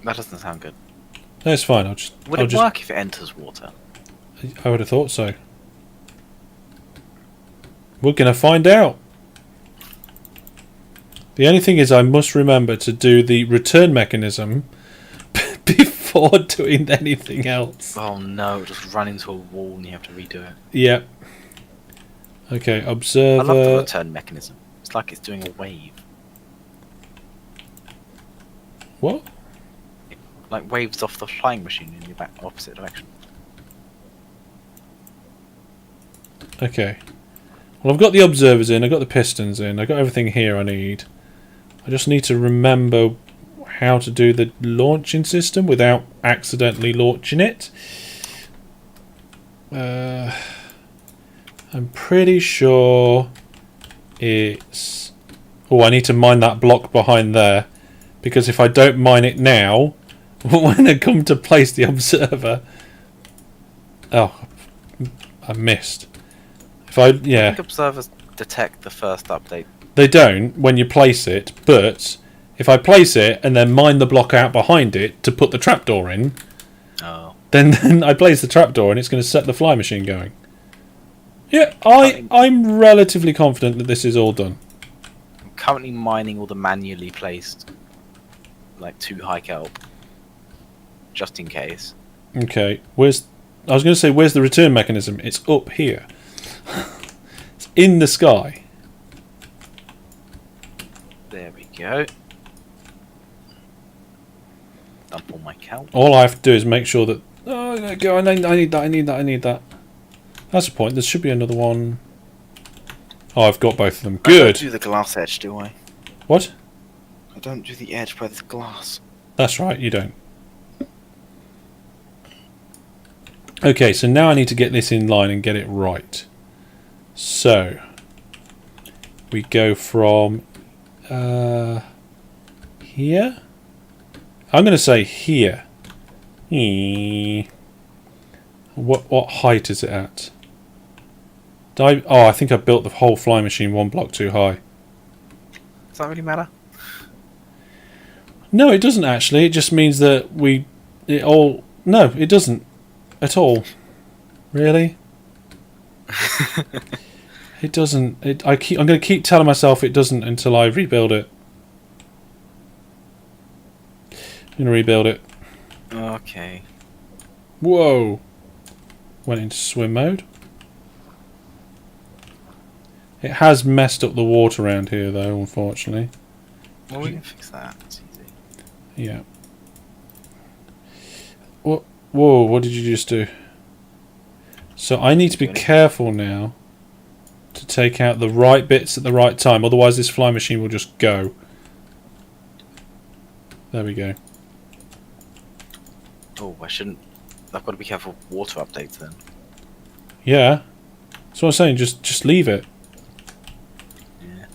That doesn't sound good. That's fine. Would it work if it enters water? I would have thought so. We're gonna find out. The only thing is, I must remember to do the return mechanism before doing anything else. Oh no, just run into a wall and you have to redo it. Yep. Okay, observer. I love the return mechanism. It's like it's doing a wave. What? Like waves off the flying machine in your back opposite direction. Okay. Well, I've got the observers in, I've got the pistons in, I've got everything here I need. I just need to remember how to do the launching system without accidentally launching it. I'm pretty sure it's... Oh, I need to mine that block behind there. Because if I don't mine it now, when I come to place the observer... Oh, I missed. I think observers detect the first update. They don't when you place it, but if I place it and then mine the block out behind it to put the trapdoor in, then I place the trapdoor and it's going to set the fly machine going. Yeah, I'm relatively confident that this is all done. I'm currently mining all the manually placed, like 2 high kelp, just in case. Okay, I was going to say, where's the return mechanism? It's up here. It's in the sky. There we go. Dump all my kelp. All I have to do is make sure that... Oh, there you go. I need that. That's the point. There should be another one. Oh, I've got both of them. Good. I don't do the glass edge, do I? What? I don't do the edge by the glass. That's right, you don't. Okay, so now I need to get this in line and get it right. So, we go from here. I'm going to say here. What height is it at? I think I built the whole fly machine 1 block too high. Does that really matter? No, it doesn't actually. It just means that No, it doesn't at all. Really? It doesn't. I'm going to keep telling myself it doesn't until I rebuild it. I'm going to rebuild it. Okay. Whoa. Went into swim mode. It has messed up the water around here, though, unfortunately. Well, we can fix that. It's easy. Yeah. Whoa, what did you just do? So I need to be careful now to take out the right bits at the right time, otherwise this fly machine will just go. There we go. Oh, I've got to be careful of water updates then. Yeah. That's what I'm saying, just leave it. Yeah.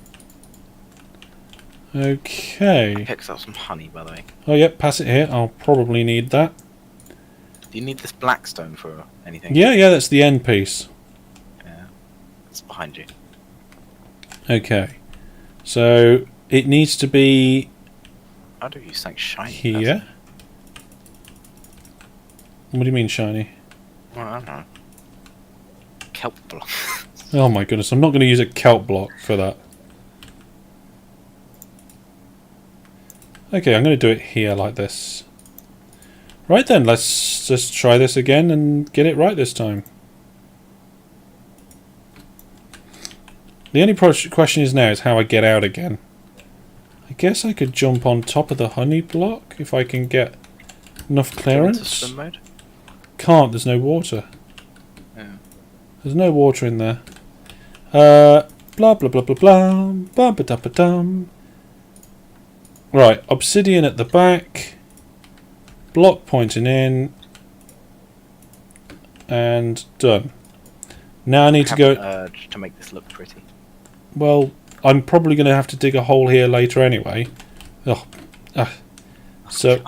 Okay. I picked up some honey, by the way. Oh, yep, pass it here. I'll probably need that. Do you need this black stone for anything? Yeah, that's the end piece. Yeah. It's behind you. Okay. So, it needs to be... How do you something shiny? Here. What do you mean shiny? Well, I don't know. Kelp block. Oh my goodness, I'm not going to use a kelp block for that. Okay, I'm going to do it here like this. Right then, let's just try this again and get it right this time. The only question is now is how I get out again. I guess I could jump on top of the honey block if I can get enough clearance. Swim mode? Can't, there's no water. Yeah. There's no water in there. Blah blah blah blah blah. Ba ba da ba dum. Right, obsidian at the back. Block pointing in. And done. Now I need to go. Urge to make this look pretty. Well, I'm probably going to have to dig a hole here later anyway. Oh, so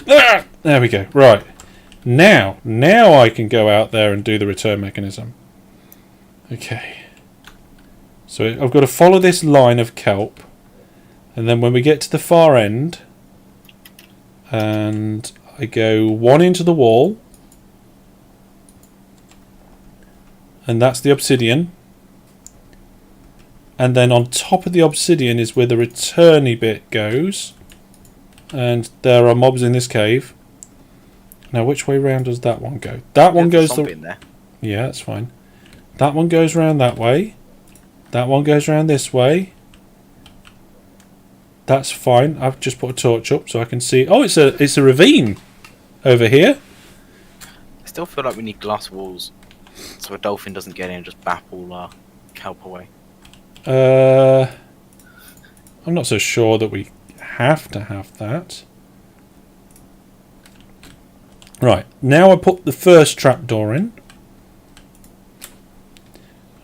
there we go. Right, now I can go out there and do the return mechanism. Okay. So I've got to follow this line of kelp, and then when we get to the far end, and I go one into the wall, and that's the obsidian. And then on top of the obsidian is where the returny bit goes. And there are mobs in this cave. Now, which way round does that one go? That one goes the... in there. Yeah, that's fine. That one goes round that way. That one goes round this way. That's fine. I've just put a torch up so I can see... Oh, it's a ravine over here. I still feel like we need glass walls so a dolphin doesn't get in and just bap all our kelp away. I'm not so sure that we have to have that. Right, now I put the first trapdoor in.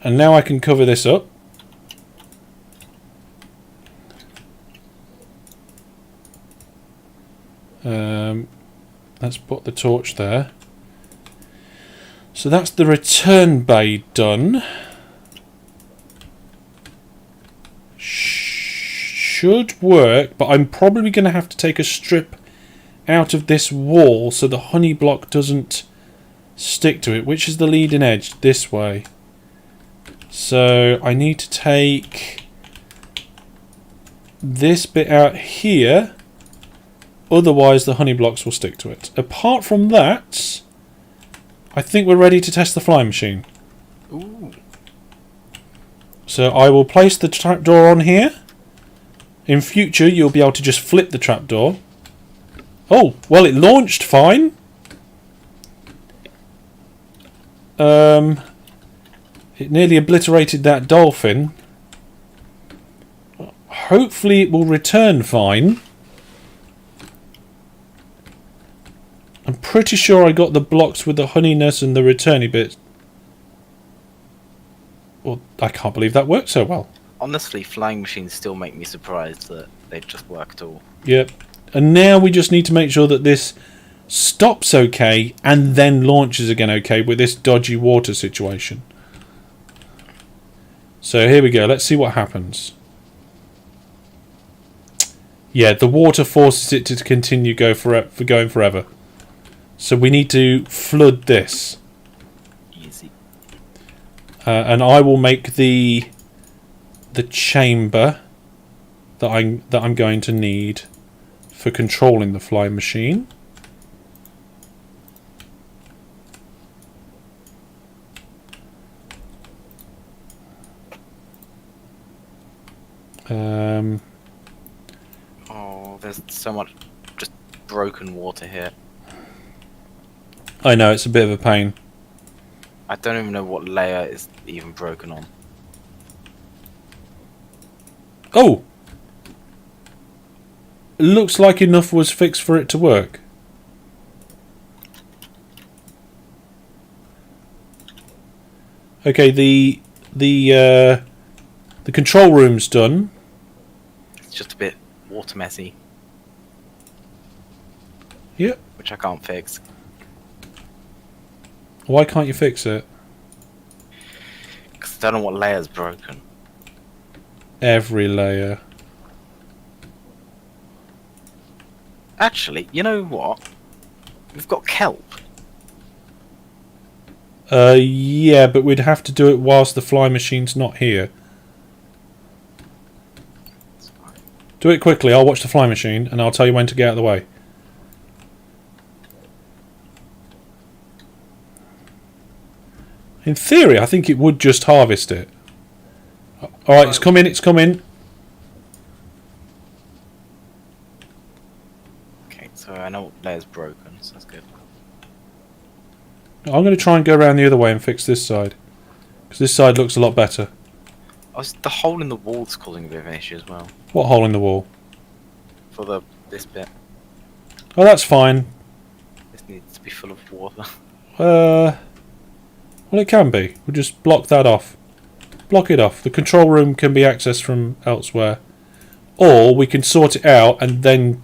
And now I can cover this up. Let's put the torch there. So that's the return bay done. Should work, but I'm probably going to have to take a strip out of this wall so the honey block doesn't stick to it. Which is the leading edge? This way. So I need to take this bit out here, otherwise the honey blocks will stick to it. Apart from that, I think we're ready to test the fly machine. Ooh. So I will place the trapdoor on here. In future, you'll be able to just flip the trapdoor. Oh, well, it launched fine. It nearly obliterated that dolphin. Hopefully, it will return fine. I'm pretty sure I got the blocks with the honeyness and the returny bit. Well, I can't believe that worked so well. Honestly, flying machines still make me surprised that they just work at all. Yep. And now we just need to make sure that this stops okay and then launches again okay with this dodgy water situation. So here we go. Let's see what happens. Yeah, the water forces it to continue going forever. So we need to flood this. Easy. And I will make the chamber that I'm going to need for controlling the fly machine. Oh, there's so much just broken water here. I know, it's a bit of a pain. I don't even know what layer is even broken on. Oh! Looks like enough was fixed for it to work. Okay, the control room's done. It's just a bit water messy. Yep. Which I can't fix. Why can't you fix it? Because I don't know what layer's broken. Every layer. Actually, you know what? We've got kelp. Yeah, but we'd have to do it whilst the fly machine's not here. Do it quickly, I'll watch the fly machine and I'll tell you when to get out of the way. In theory, I think it would just harvest it. Alright, it's coming, it's coming. Okay, so I know what layer's broken, so that's good. I'm going to try and go around the other way and fix this side. Because this side looks a lot better. Oh, it's the hole in the wall that's causing a bit of an issue as well. What hole in the wall? For this bit. Oh, that's fine. This needs to be full of water. Well, it can be. We'll just block that off. Block it off. The control room can be accessed from elsewhere. Or we can sort it out and then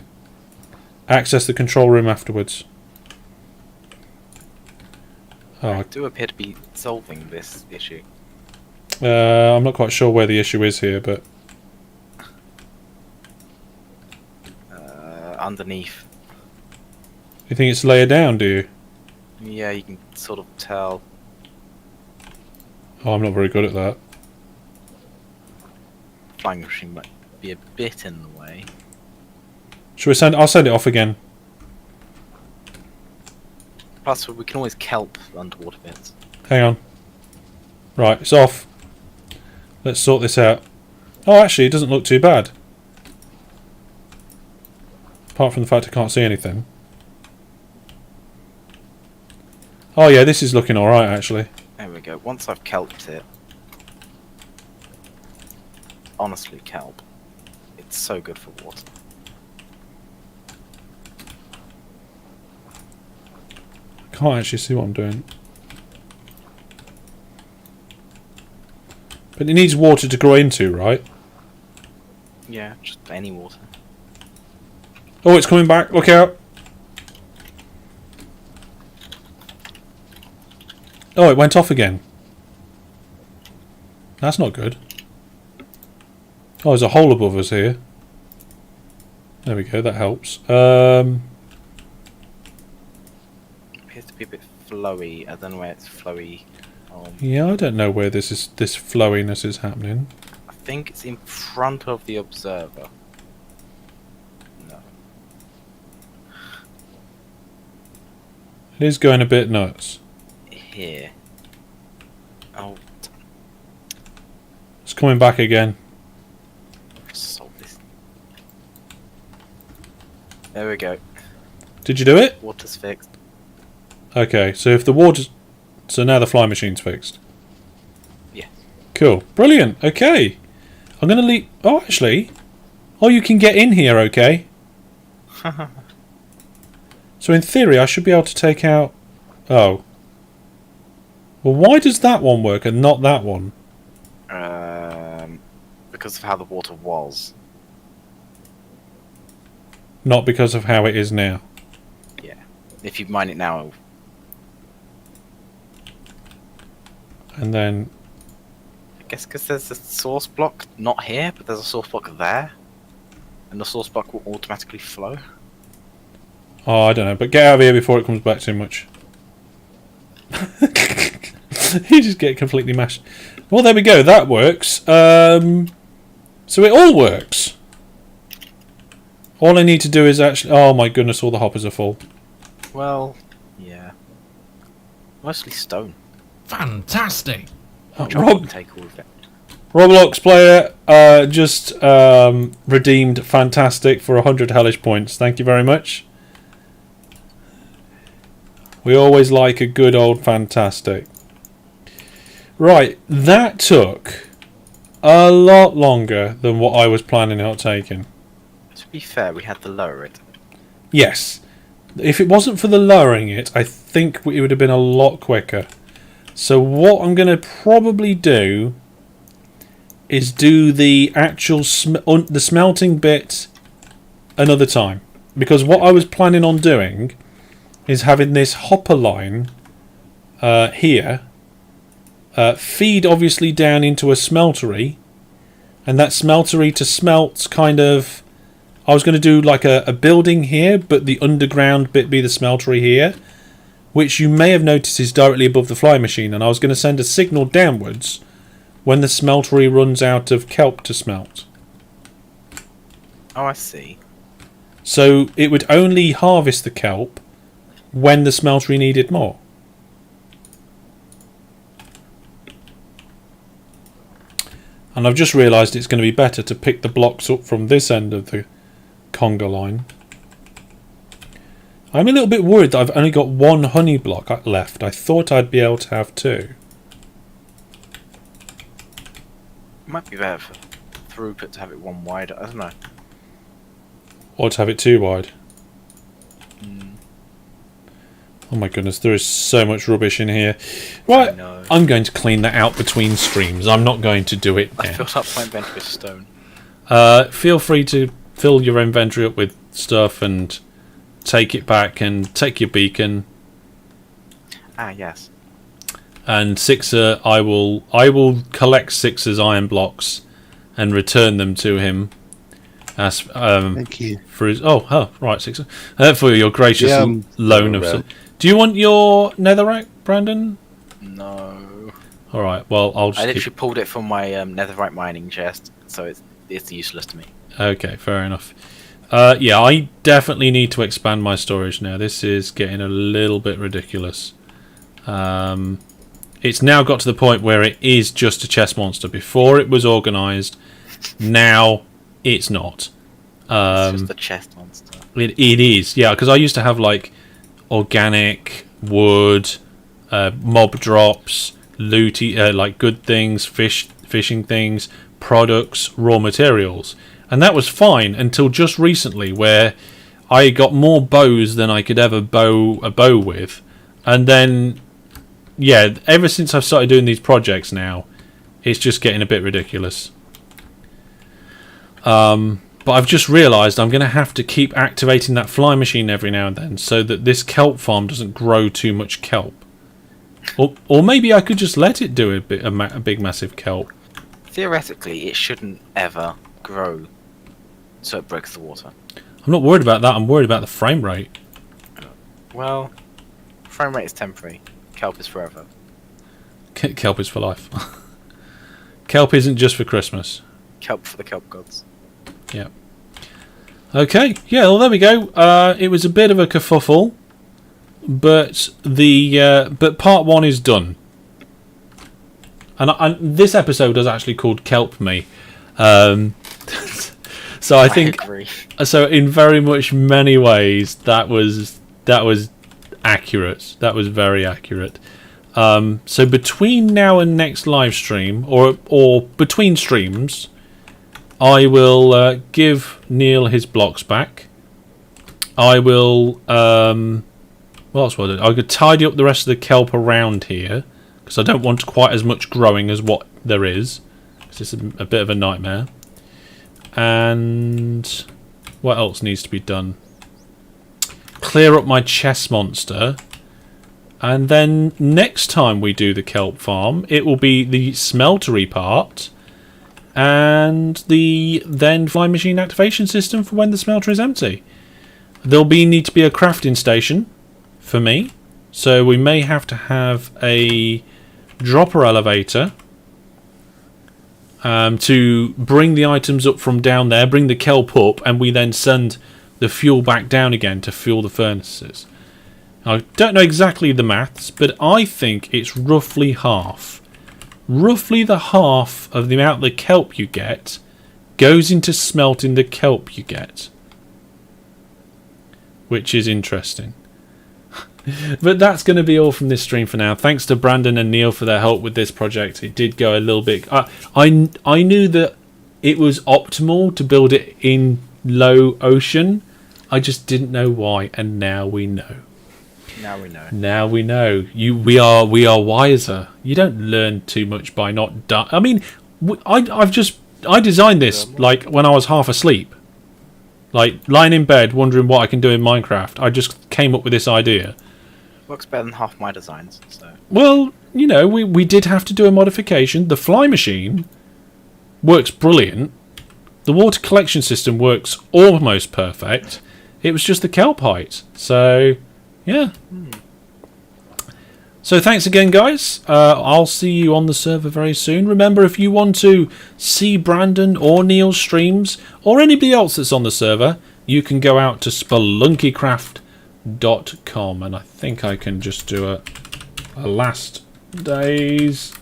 access the control room afterwards. Oh, I do appear to be solving this issue. I'm not quite sure where the issue is here, but... Underneath. You think it's layer down, do you? Yeah, you can sort of tell. Oh, I'm not very good at that. Flying machine might be a bit in the way. Shall we send... I'll send it off again. Plus, we can always kelp underwater bits. Hang on. Right, it's off. Let's sort this out. Oh, actually, it doesn't look too bad. Apart from the fact I can't see anything. Oh yeah, this is looking alright, actually. There we go. Once I've kelped it... Honestly, kelp. It's so good for water. I can't actually see what I'm doing. But it needs water to grow into, right? Yeah, just any water. Oh, it's coming back. Look out. Oh, it went off again. That's not good. Oh, there's a hole above us here. There we go, that helps. Appears to be a bit flowy. I don't know where it's flowy. Yeah, I don't know where this flowiness is happening. I think it's in front of the observer. No. It is going a bit nuts. Here. Oh, It's coming back again. solve this. There we go. Did you do it? Water's fixed. Okay, so if the water's... So now the fly machine's fixed. Yeah. Cool. Brilliant. Okay. I'm going to leave... Oh, actually... Oh, you can get in here, okay? So in theory, I should be able to take out... Oh. Well, why does that one work and not that one? Because of how the water was. Not because of how it is now. Yeah. If you mine it now, And then... I guess because there's a source block not here, but there's a source block there, and the source block will automatically flow. Oh, I don't know. But get out of here before it comes back too much. You just get completely mashed. Well, there we go. That works. So it all works. All I need to do is actually... Oh my goodness, all the hoppers are full. Well, yeah. Mostly stone. Fantastic! Which Rob- I wouldn't take all of it. Roblox player just redeemed fantastic for 100 hellish points. Thank you very much. We always like a good old fantastic. Right, that took a lot longer than what I was planning on taking. To be fair, we had to lower it. Yes. If it wasn't for the lowering it, I think it would have been a lot quicker. So what I'm going to probably do is do the actual the smelting bit another time. Because what I was planning on doing is having this hopper line here feed obviously down into a smeltery, and that smeltery to smelt kind of... I was going to do like a building here, but the underground bit be the smeltery here, which you may have noticed is directly above the fly machine, and I was going to send a signal downwards when the smeltery runs out of kelp to smelt. Oh, I see. So it would only harvest the kelp when the smeltery needed more. And I've just realised it's going to be better to pick the blocks up from this end of the conga line. I'm a little bit worried that I've only got one honey block left. I thought I'd be able to have two. Might be better for throughput to have it one wider. I don't know. Or to have it too wide. Oh my goodness, there is so much rubbish in here. Right, I'm going to clean that out between streams. I'm not going to do it now. I filled up my inventory with stone. Feel free to fill your inventory up with stuff and take it back and take your beacon. Ah, yes. And Sixer, I will collect Sixer's iron blocks and return them to him. As Thank you. For his right, Sixer. For your gracious loan of. Do you want your netherrack, Brandon? No. All right. Well, I'll just. I literally pulled it from my netherite mining chest, so it's useless to me. Okay, fair enough. Yeah, I definitely need to expand my storage now. This is getting a little bit ridiculous. It's now got to the point where it is just a chest monster. Before it was organised. Now it's not. It's just a chest monster. It is, yeah. Because I used to have like organic wood, mob drops, looty, like good things, fishing things, products, raw materials. And that was fine until just recently, where I got more bows than I could ever bow a bow with. And then, yeah, ever since I've started doing these projects now, it's just getting a bit ridiculous. But I've just realised I'm going to have to keep activating that fly machine every now and then so that this kelp farm doesn't grow too much kelp. Or maybe I could just let it do a big massive kelp. Theoretically, it shouldn't ever grow so it breaks the water. I'm not worried about that. I'm worried about the frame rate. Well, frame rate is temporary. Kelp is forever. Kelp is for life. Kelp isn't just for Christmas. Kelp for the kelp gods. Yeah. Okay. Yeah. Well, there we go. It was a bit of a kerfuffle, but but part one is done. And this episode is actually called Kelp Me. So I think agree. So in very much many ways that was accurate. That was very accurate. So between now and next live stream, or between streams, I will give Neil his blocks back. I will. What else will I do? I could tidy up the rest of the kelp around here because I don't want quite as much growing as what there is. It's just a bit of a nightmare. And what else needs to be done? Clear up my chest monster. And then next time we do the kelp farm, it will be the smeltery part and the then fly machine activation system for when the smelter is empty. There'll need to be a crafting station for me, so we may have to have a dropper elevator to bring the items up from down there, bring the kelp up, and we then send the fuel back down again to fuel the furnaces. I don't know exactly the maths, but I think it's roughly half. Roughly the half of the amount of the kelp you get goes into smelting the kelp you get. Which is interesting. But that's going to be all from this stream for now. Thanks to Brandon and Neil for their help with this project. It did go a little bit... I knew that it was optimal to build it in low ocean. I just didn't know why, and now we know. Now we know. Now we know. We are wiser. You don't learn too much by not... I mean, I designed this like when I was half asleep. Like lying in bed wondering what I can do in Minecraft. I just came up with this idea. Works better than half my designs. So. Well, you know, we did have to do a modification. The fly machine works brilliant. The water collection system works almost perfect. It was just the kelp height. So, yeah. So thanks again, guys. I'll see you on the server very soon. Remember, if you want to see Brandon or Neil's streams, or anybody else that's on the server, you can go out to spelunkycraft.com, and I think I can just do a last days.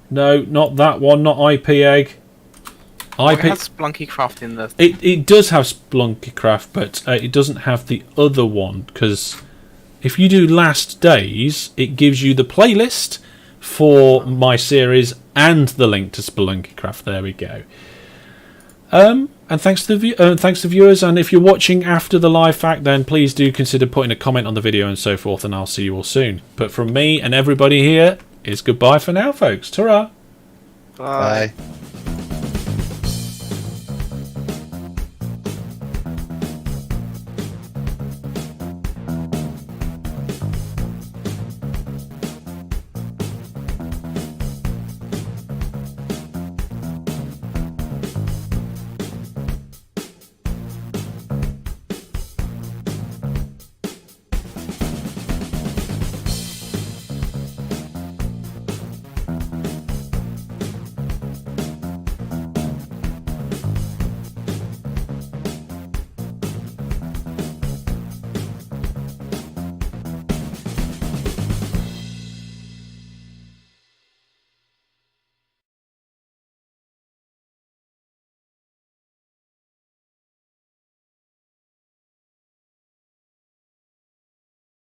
No, not that one, not IP egg. I It has picked. Splunky Craft in the. It does have Splunky Craft, but it doesn't have the other one, because if you do last days, it gives you the playlist for my series and the link to Spelunky Craft. There we go. And thanks to the viewers. And if you're watching after the live fact, then please do consider putting a comment on the video and so forth. And I'll see you all soon. But from me and everybody here, is goodbye for now, folks. Ta-ra. Bye.